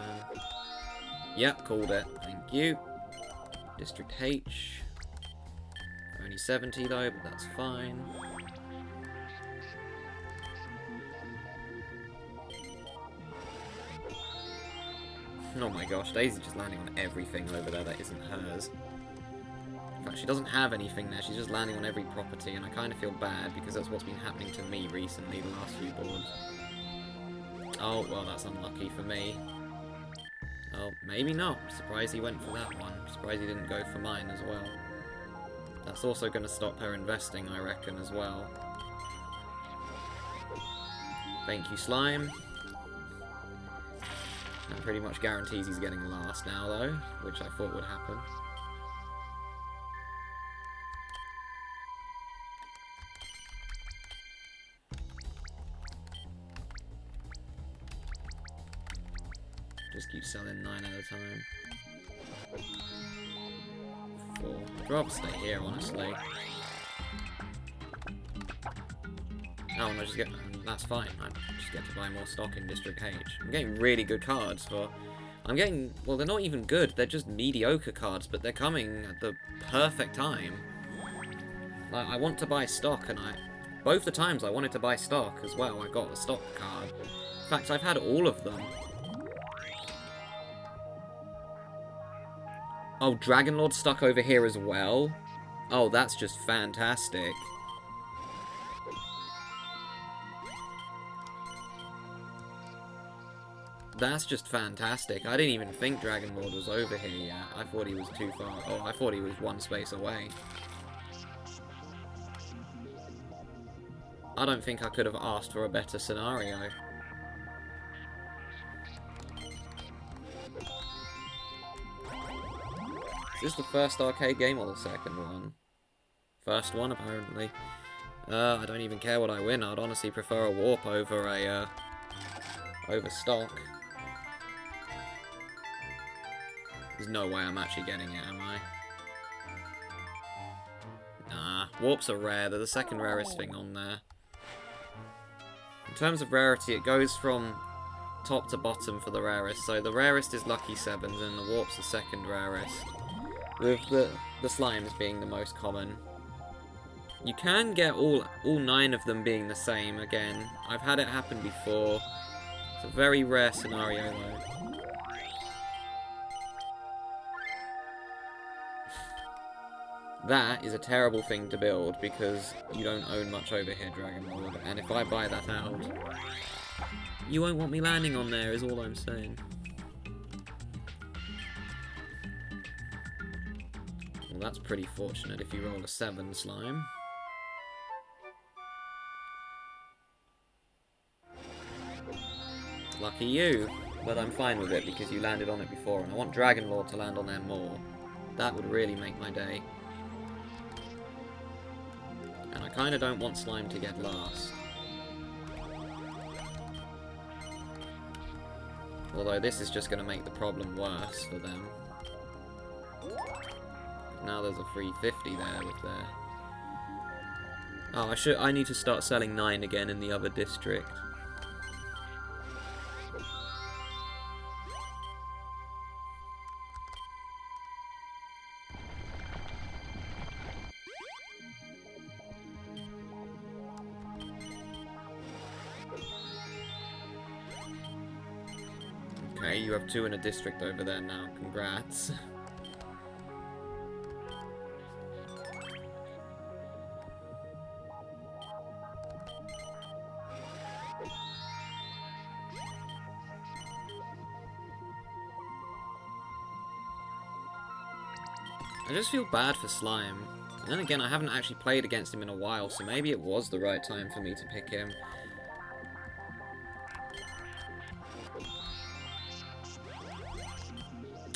Yep, called it. Thank you. District H. Only 70 though, but that's fine. Oh my gosh, Daisy's just landing on everything over there that isn't hers. In fact, she doesn't have anything there, she's just landing on every property, and I kind of feel bad because that's what's been happening to me recently, the last few boards. Oh, well, that's unlucky for me. Oh, maybe not. Surprised he went for that one. Surprised he didn't go for mine as well. That's also going to stop her investing, I reckon, as well. Thank you, Slime. That pretty much guarantees he's getting last now, though, which I thought would happen. Just keep selling 9 at a time. 4. I'd rather stay here, honestly. Oh, and I just get... That's fine. I just get to buy more stock in District H. I'm getting really good cards for... I'm getting... Well, they're not even good. They're just mediocre cards, but they're coming at the perfect time. Like, I want to buy stock, and both the times I wanted to buy stock as well, I got a stock card. In fact, I've had all of them. Oh, Dragonlord stuck over here as well? Oh, that's just fantastic. That's just fantastic. I didn't even think Dragonlord was over here yet. I thought he was too far. Oh, I thought he was one space away. I don't think I could have asked for a better scenario. Is this the first arcade game or the second one? First one, apparently. I don't even care what I win. I'd honestly prefer a warp over over stock. There's no way I'm actually getting it, am I? Nah, warps are rare. They're the second rarest thing on there. In terms of rarity, it goes from top to bottom for the rarest. So the rarest is Lucky 7s, and the warps are second rarest. With the slimes being the most common. You can get all 9 of them being the same again. I've had it happen before. It's a very rare scenario though. That is a terrible thing to build because you don't own much over here, Dragonlord. And if I buy that out, you won't want me landing on there is all I'm saying. Well, that's pretty fortunate if you roll a 7, Slime. Lucky you, but I'm fine with it because you landed on it before, and I want Dragonlord to land on there more. That would really make my day. And I kind of don't want Slime to get last. Although this is just going to make the problem worse for them. Now there's a free 50 there with their... Oh, I need to start selling 9 again in the other district. Okay, you have 2 in a district over there now. Congrats. I just feel bad for Slime. And then again, I haven't actually played against him in a while, so maybe it was the right time for me to pick him.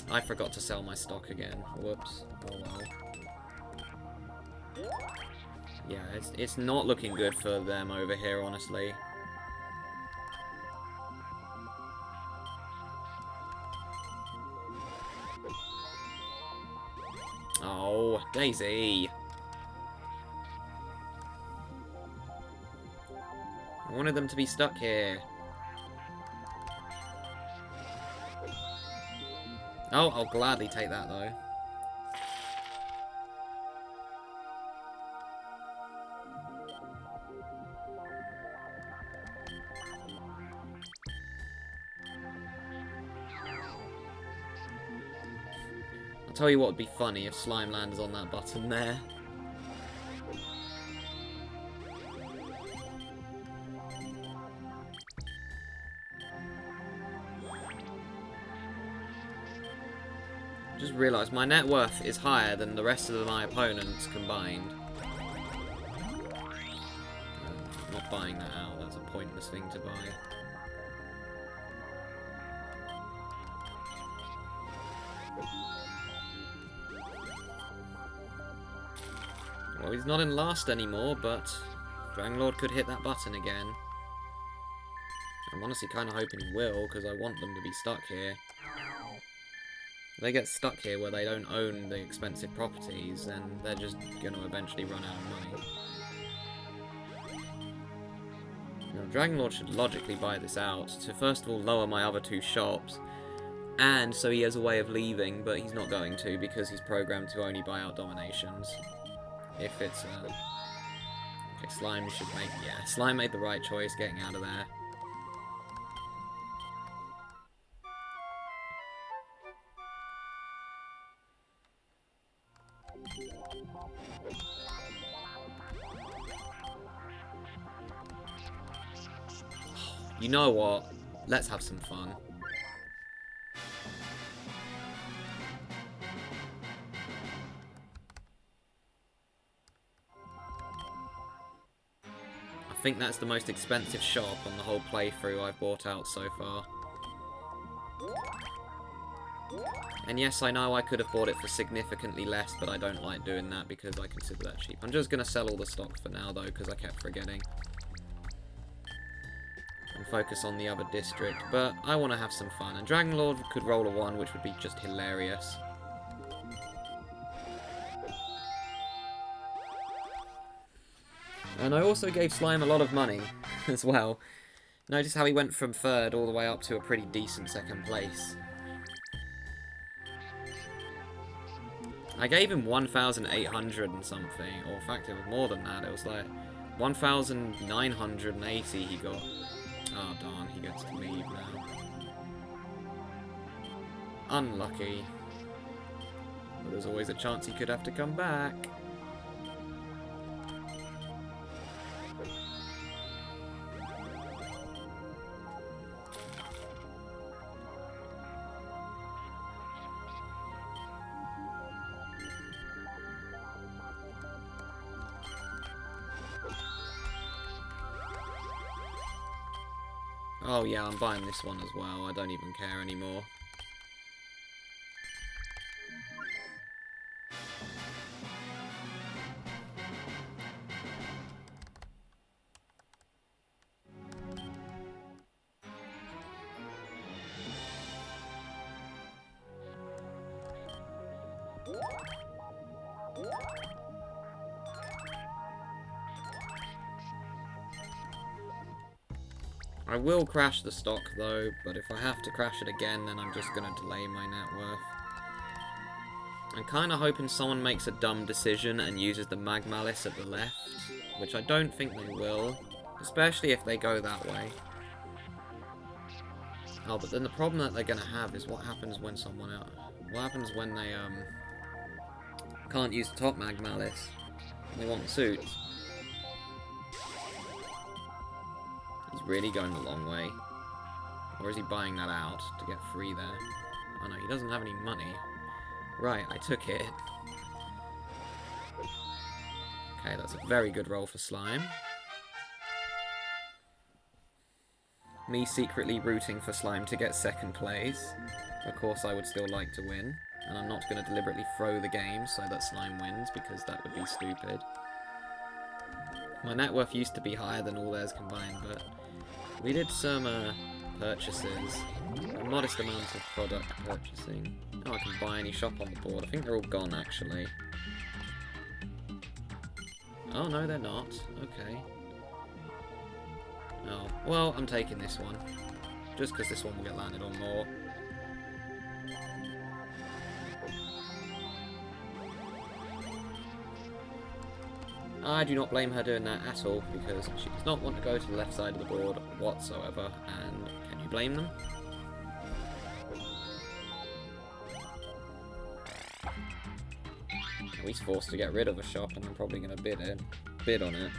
I forgot to sell my stock again. Whoops. Oh well. Yeah, it's not looking good for them over here, honestly. Oh, Daisy. I wanted them to be stuck here. Oh, I'll gladly take that, though. I'll tell you what would be funny if Slime lands on that button there. Just realised my net worth is higher than the rest of my opponents combined. I'm not buying that out, that's a pointless thing to buy. Well, he's not in last anymore, but Dragonlord could hit that button again. I'm honestly kind of hoping he will, because I want them to be stuck here. If they get stuck here where they don't own the expensive properties, then they're just going to eventually run out of money. Now, Dragonlord should logically buy this out to first of all lower my other 2 shops, and so he has a way of leaving, but he's not going to because he's programmed to only buy out dominations. If it's okay, Slime should make... Yeah, Slime made the right choice getting out of there. You know what? Let's have some fun. I think that's the most expensive shop on the whole playthrough I've bought out so far. And yes, I know I could have bought it for significantly less, but I don't like doing that because I consider that cheap. I'm just going to sell all the stock for now, though, because I kept forgetting. And focus on the other district, but I want to have some fun. And Dragonlord could roll a 1, which would be just hilarious. And I also gave Slime a lot of money as well. Notice how he went from 3rd all the way up to a pretty decent 2nd place. I gave him 1,800 and something, or in fact it was more than that. It was like 1,980 he got. Oh darn, he gets to leave now. Unlucky. But there's always a chance he could have to come back. Oh yeah, I'm buying this one as well. I don't even care anymore. I will crash the stock though, but if I have to crash it again, then I'm just going to delay my net worth. I'm kind of hoping someone makes a dumb decision and uses the Mag Malice at the left, which I don't think they will, especially if they go that way. Oh, but then the problem that they're going to have is what happens when someone else... What happens when they, can't use the top Mag Malice and they want suits? He's really going the long way. Or is he buying that out to get free there? Oh no, he doesn't have any money. Right, I took it. Okay, that's a very good roll for Slime. Me secretly rooting for Slime to get second place. Of course, I would still like to win. And I'm not going to deliberately throw the game so that Slime wins, because that would be stupid. My net worth used to be higher than all theirs combined, but we did some purchases. A modest amount of product purchasing. Oh, I can buy any shop on the board. I think they're all gone, actually. Oh, no, they're not. Okay. Oh, well, I'm taking this one. Just because this one will get landed on more. I do not blame her doing that at all, because she does not want to go to the left side of the board whatsoever, and can you blame them? Now he's forced to get rid of a shop, and I'm probably going to bid on it.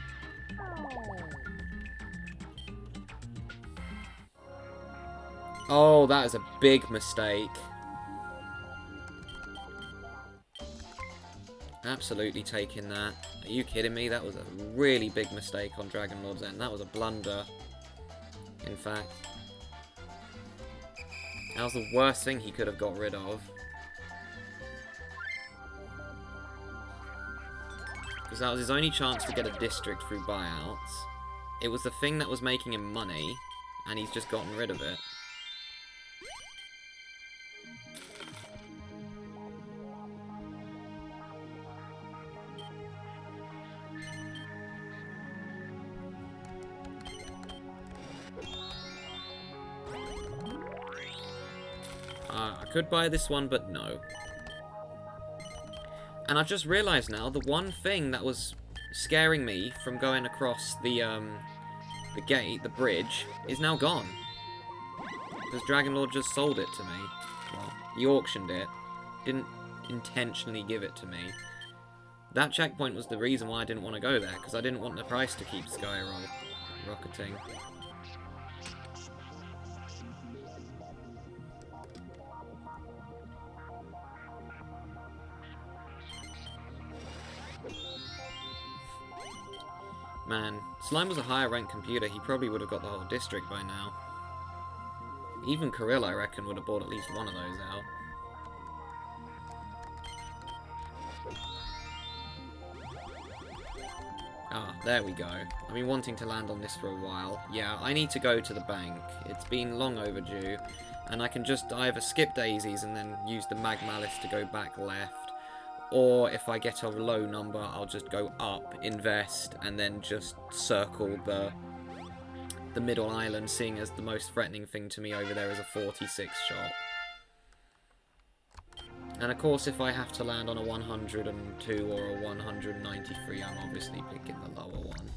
Oh, that is a big mistake. Absolutely taking that. Are you kidding me? That was a really big mistake on Dragonlord's end. That was a blunder, in fact. That was the worst thing he could have got rid of. Because that was his only chance to get a district through buyouts. It was the thing that was making him money, and he's just gotten rid of it. I could buy this one, but no. And I've just realised now, the one thing that was scaring me from going across the gate, the bridge, is now gone. Because Dragonlord just sold it to me. Well, he auctioned it. Didn't intentionally give it to me. That checkpoint was the reason why I didn't want to go there, because I didn't want the price to keep skyrocketing. Man, Slime was a higher ranked computer, he probably would have got the whole district by now. Even Kirill, I reckon, would have bought at least one of those out. Ah, there we go. I've been wanting to land on this for a while. Yeah, I need to go to the bank. It's been long overdue. And I can just either skip daisies and then use the Mag Malice to go back left. Or if I get a low number, I'll just go up, invest, and then just circle the middle island, seeing as the most threatening thing to me over there is a 46 shot. And of course, if I have to land on a 102 or a 193, I'm obviously picking the lower one.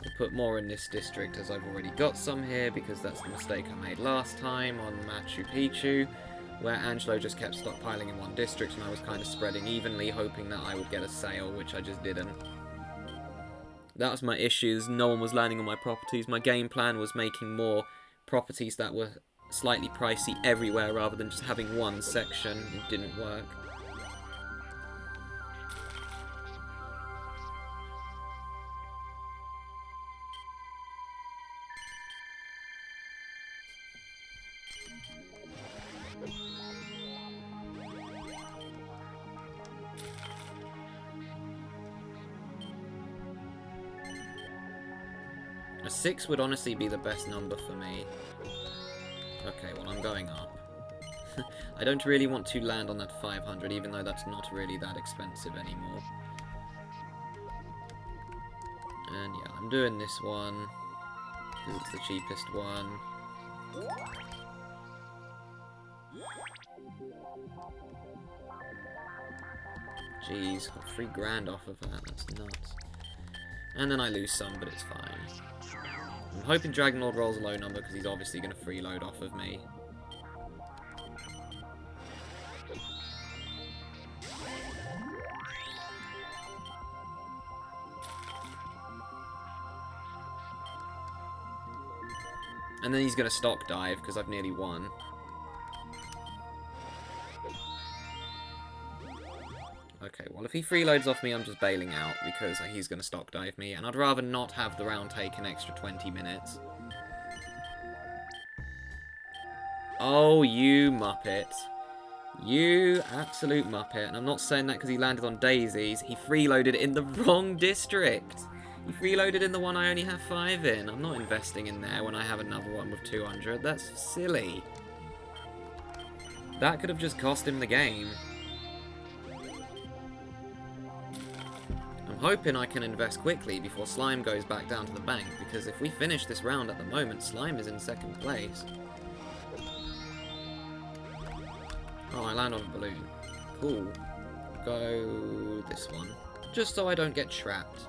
I'll put more in this district as I've already got some here, because that's the mistake I made last time on Machu Picchu, where Angelo just kept stockpiling in one district and I was kind of spreading evenly, hoping that I would get a sale, which I just didn't. That was my issues. No one was landing on my properties. My game plan was making more properties that were slightly pricey everywhere rather than just having one section. It didn't work. A 6 would honestly be the best number for me. Okay, well, I'm going up. I don't really want to land on that 500, even though that's not really that expensive anymore. And yeah, I'm doing this one. because it's the cheapest one. Jeez, got $3,000 off of that, that's nuts. And then I lose some, but it's fine. I'm hoping Dragonlord rolls a low number, because he's obviously going to freeload off of me. And then he's going to stock dive, because I've nearly won. Okay, well if he freeloads off me, I'm just bailing out, because he's going to stock dive me, and I'd rather not have the round take an extra 20 minutes. Oh, you muppet. You absolute muppet. And I'm not saying that because he landed on daisies. He freeloaded in the wrong district. He freeloaded in the one I only have 5 in. I'm not investing in there when I have another one with 200. That's silly. That could have just cost him the game. I'm hoping I can invest quickly before Slime goes back down to the bank, because if we finish this round at the moment, Slime is in 2nd place. Oh, I land on a balloon. Cool. Go this one. Just so I don't get trapped.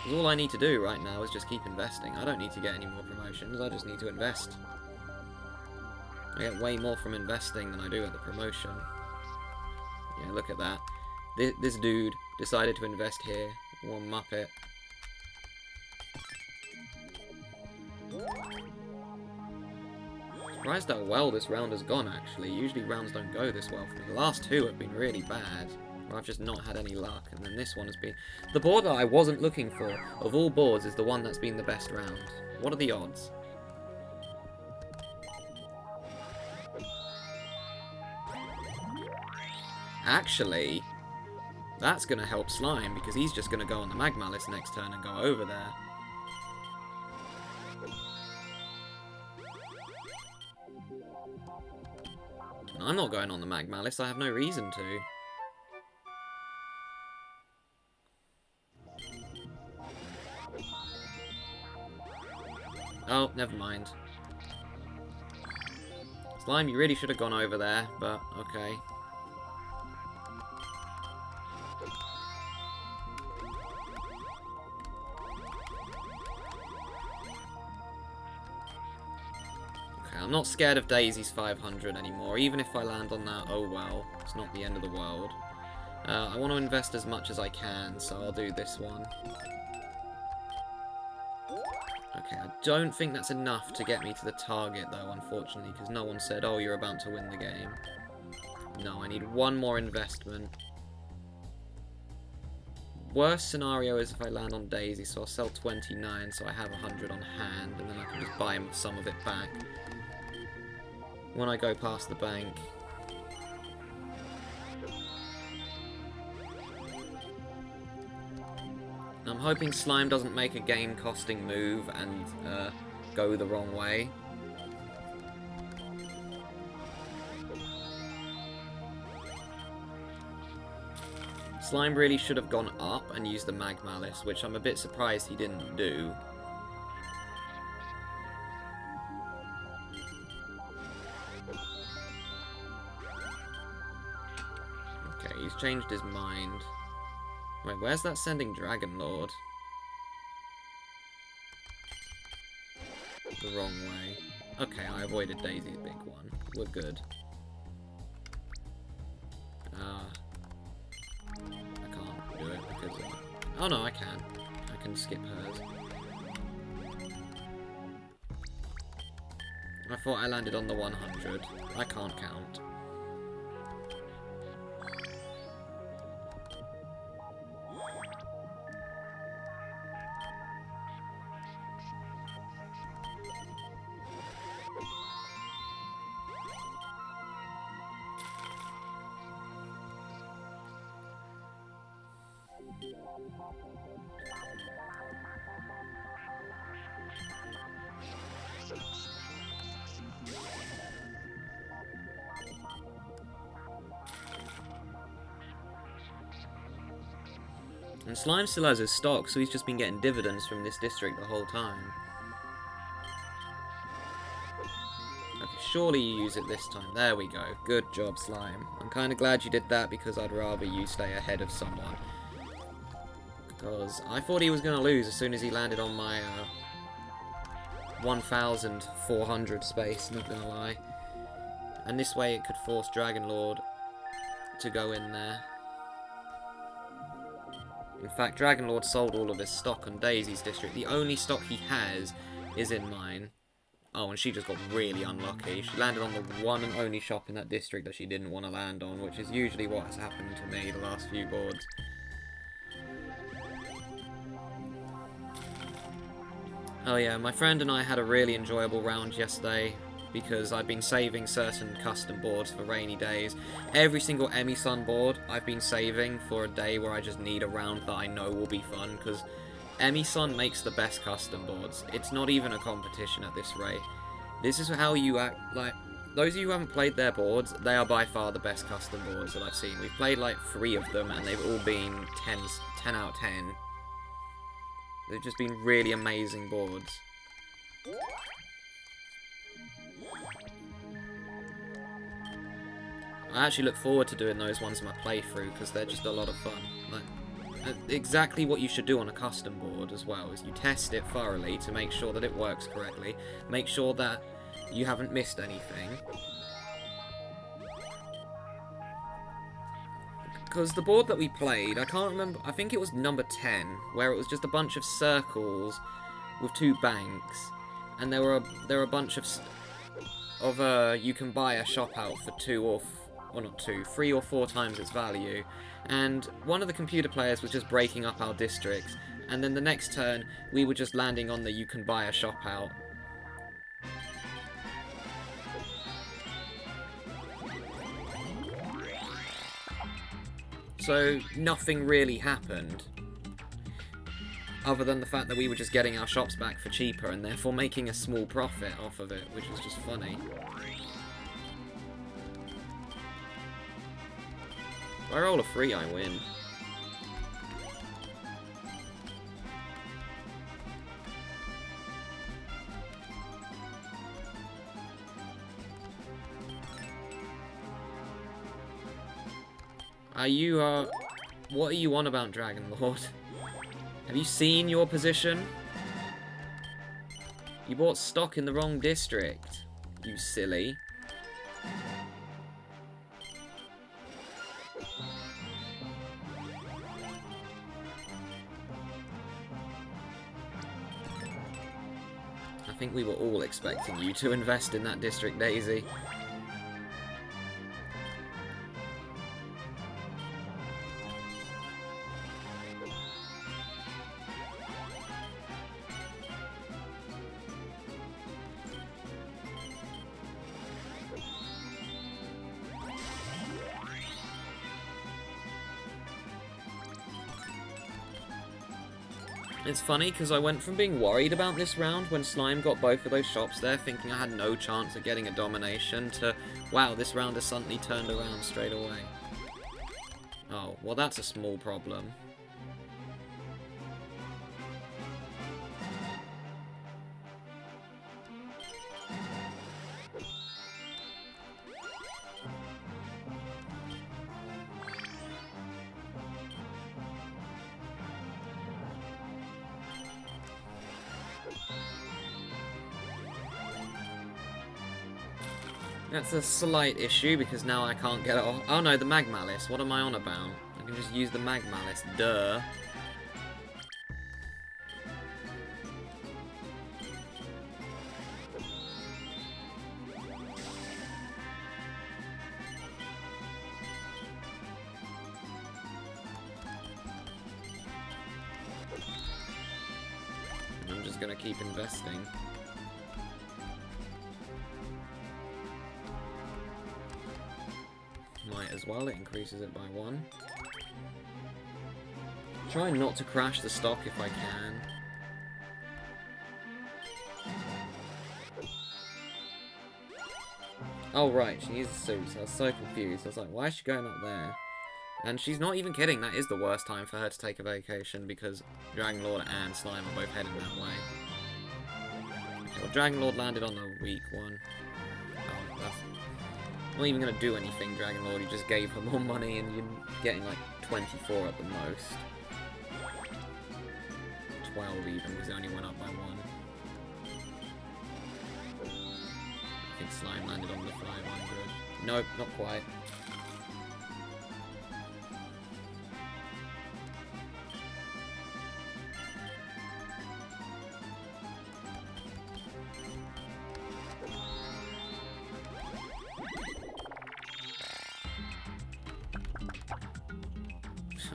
Because all I need to do right now is just keep investing. I don't need to get any more promotions, I just need to invest. I get way more from investing than I do at the promotion. Yeah, look at that. This dude decided to invest here. One muppet. Surprised how well this round has gone, actually. Usually rounds don't go this well for me. The last 2 have been really bad, where I've just not had any luck, and then this one has been... The board that I wasn't looking for, of all boards, is the one that's been the best round. What are the odds? Actually, that's going to help Slime, because he's just going to go on the Magmalice next turn and go over there. I'm not going on the Magmalice, I have no reason to. Oh, never mind. Slime, you really should have gone over there, but okay. I'm not scared of Daisy's 500 anymore. Even if I land on that, oh well. It's not the end of the world. I want to invest as much as I can, so I'll do this one. Okay, I don't think that's enough to get me to the target, though, unfortunately, because no one said, oh, you're about to win the game. No, I need one more investment. Worst scenario is if I land on Daisy, so I'll sell 29, so I have 100 on hand, and then I can just buy some of it back when I go past the bank. I'm hoping Slime doesn't make a game-costing move and go the wrong way. Slime really should have gone up and used the Magmalice, which I'm a bit surprised he didn't do. Okay, he's changed his mind. Wait, where's that sending Dragonlord? The wrong way. Okay, I avoided Daisy's big one. We're good. I can't do it because... oh no, I can. I can skip hers. I thought I landed on the 100. I can't count. And Slime still has his stock, so he's just been getting dividends from this district the whole time. Surely you use it this time. There we go. Good job, Slime. I'm kind of glad you did that because I'd rather you stay ahead of someone. Because I thought he was going to lose as soon as he landed on my 1,400 space, not going to lie. And this way it could force Dragonlord to go in there. In fact, Dragonlord sold all of his stock on Daisy's district. The only stock he has is in mine. Oh, and she just got really unlucky. She landed on the one and only shop in that district that she didn't want to land on, which is usually what has happened to me the last few boards. Oh yeah, my friend and I had a really enjoyable round yesterday because I've been saving certain custom boards for rainy days. Every single Emmy Sun board I've been saving for a day where I just need a round that I know will be fun, because Emmy Sun makes the best custom boards. It's not even a competition at this rate. This is how you act. Like, those of you who haven't played their boards, they are by far the best custom boards that I've seen. We've played like 3 of them and they've all been 10 out of 10. They've just been really amazing boards. I actually look forward to doing those ones in my playthrough because they're just a lot of fun. Like, exactly what you should do on a custom board as well is you test it thoroughly to make sure that it works correctly. Make sure that you haven't missed anything. Because the board that we played, I can't remember, I think it was number 10, where it was just a bunch of circles with 2 banks, and there were a bunch of you can buy a shop out for 3 or 4 times its value, and one of the computer players was just breaking up our districts, and then the next turn we were just landing on the you can buy a shop out. So nothing really happened, other than the fact that we were just getting our shops back for cheaper and therefore making a small profit off of it, which was just funny. If I roll a 3, I win. What are you on about, Dragonlord? Have you seen your position? You bought stock in the wrong district, you silly. I think we were all expecting you to invest in that district, Daisy. It's funny, because I went from being worried about this round when Slime got both of those shops there, thinking I had no chance of getting a domination, to, wow, this round has suddenly turned around straight away. Oh, well that's a small problem. That's a slight issue, because now I can't get it off. Oh no, the Mag Malice. What am I on about? I can just use the Mag Malice. Duh. I'm just gonna keep investing. Might as well, it increases it by 1. Try not to crash the stock if I can. Oh right, she needs a suit, so I was so confused. I was like, why is she going up there? And she's not even kidding, that is the worst time for her to take a vacation, because Dragonlord and Slime are both heading that way. Okay, well, Dragonlord landed on the weak one. Oh That's not even going to do anything, Dragonlord. You just gave her more money and you're getting like 24 at the most. 12 even, because it only went up by 1. I think Slime landed on the 500. Nope, not quite.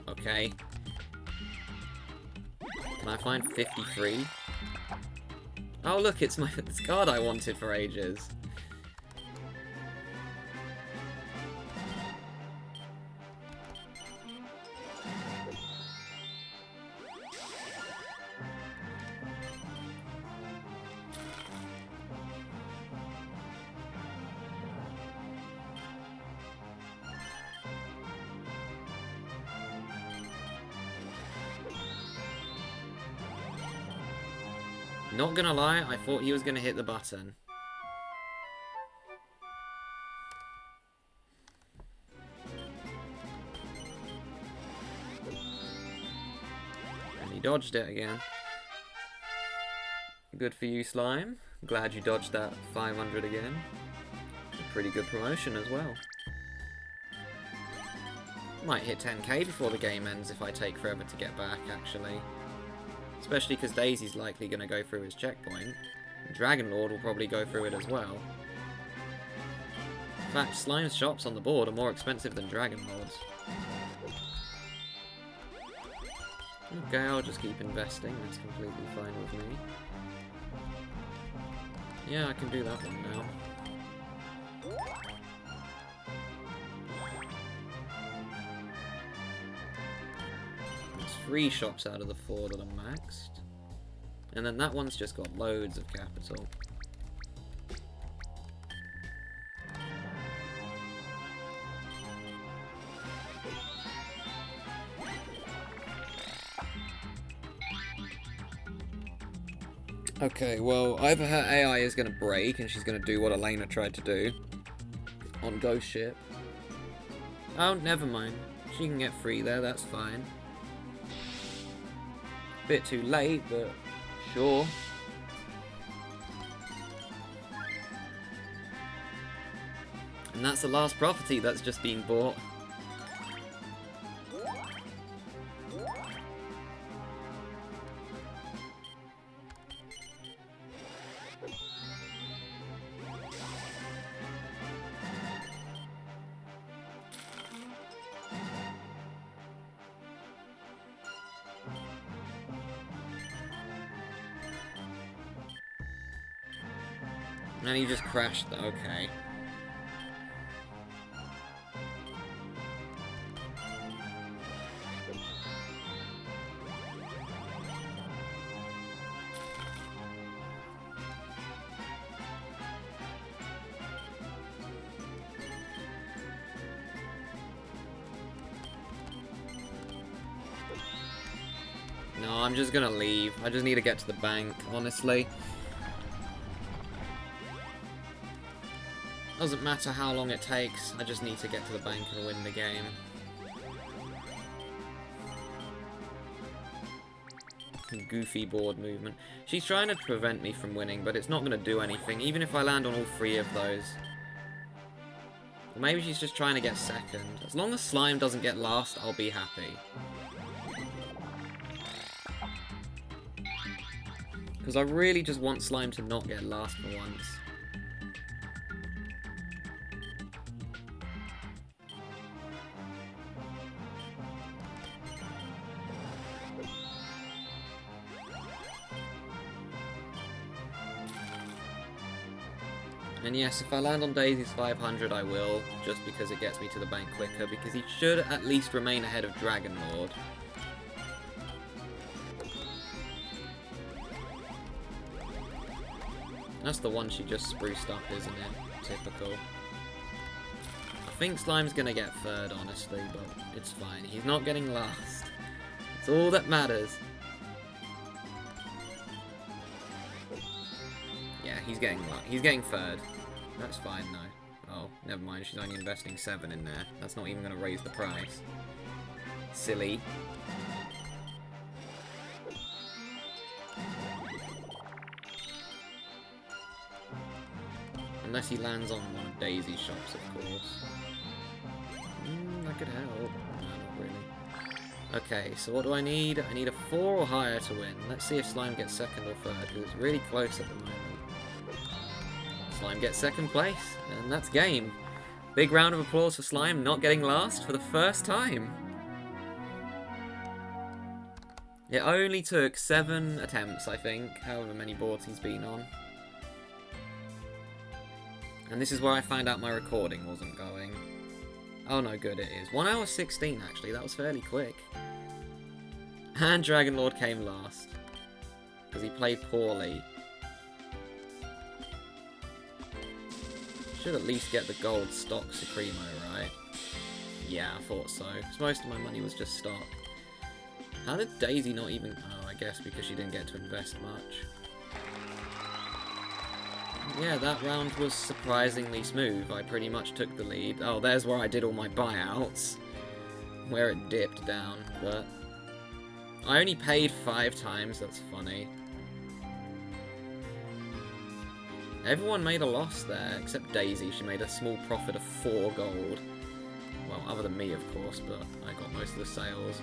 Okay. Can I find 53? Oh look, it's my card I wanted for ages. Not gonna lie, I thought he was gonna hit the button. And he dodged it again. Good for you, Slime. Glad you dodged that 500 again. A pretty good promotion as well. Might hit 10k before the game ends if I take forever to get back, actually. Especially because Daisy's likely going to go through his checkpoint. Dragonlord will probably go through it as well. In fact, Slime's shops on the board are more expensive than Dragonlord's. Okay, I'll just keep investing. That's completely fine with me. Yeah, I can do that one now. There's 3 shops out of the 4 that are maxed. And then that one's just got loads of capital. Okay, well, either her AI is going to break and she's going to do what Elena tried to do on Ghost Ship. Oh, never mind. She can get free there, that's fine. Bit too late, but sure. And that's the last property that's just being bought. And he just crashed. Okay. No, I'm just gonna leave. I just need to get to the bank, honestly. Doesn't matter how long it takes, I just need to get to the bank and win the game. Goofy board movement. She's trying to prevent me from winning, but it's not going to do anything, even if I land on all 3 of those. Or maybe she's just trying to get second. As long as Slime doesn't get last, I'll be happy. Because I really just want Slime to not get last for once. And yes, if I land on Daisy's 500, I will, just because it gets me to the bank quicker, because he should at least remain ahead of Dragonlord. That's the one she just spruced up, isn't it? Typical. I think Slime's gonna get 3rd, honestly, but it's fine. He's not getting last. It's all that matters. Yeah, he's getting 3rd. That's fine, though. Oh, never mind. She's only investing 7 in there. That's not even going to raise the price. Silly. Unless he lands on one of Daisy's shops, of course. That could help. No, not really. Okay, so what do I need? I need a 4 or higher to win. Let's see if Slime gets 2nd or 3rd, because it's really close at the moment. Slime gets 2nd place, and that's game. Big round of applause for Slime not getting last for the first time. It only took 7 attempts, I think, however many boards he's been on. And this is where I found out my recording wasn't going. Oh no, good, it is. 1 hour 16, actually. That was fairly quick. And Dragonlord came last. Because he played poorly. Should at least get the gold stock Supremo, right? Yeah, I thought so. Because most of my money was just stock. How did Daisy not even... Oh, I guess because she didn't get to invest much. Yeah, that round was surprisingly smooth. I pretty much took the lead. Oh, there's where I did all my buyouts. Where it dipped down, but... I only paid 5 times, that's funny. Everyone made a loss there, except Daisy. She made a small profit of 4 gold. Well, other than me, of course, but I got most of the sales.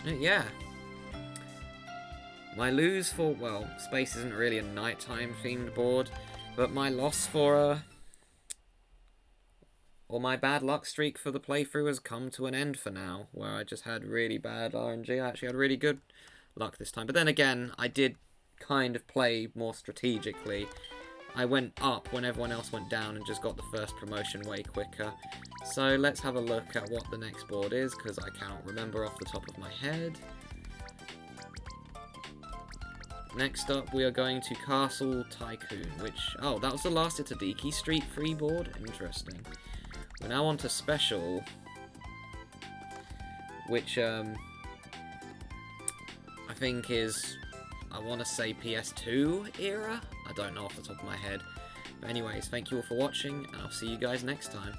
Yeah. My lose for, well, Space isn't really a nighttime themed board, but my loss for, or my bad luck streak for the playthrough has come to an end for now, where I just had really bad RNG. I actually had really good luck this time. But then again, I did kind of play more strategically. I went up when everyone else went down and just got the first promotion way quicker. So let's have a look at what the next board is, because I cannot remember off the top of my head. Next up, we are going to Castle Tycoon, which... Oh, that was the last Itadiki Street free board? Interesting. We're now on to Special, which, I think is, I want to say PS2 era? I don't know off the top of my head. But anyways, thank you all for watching, and I'll see you guys next time.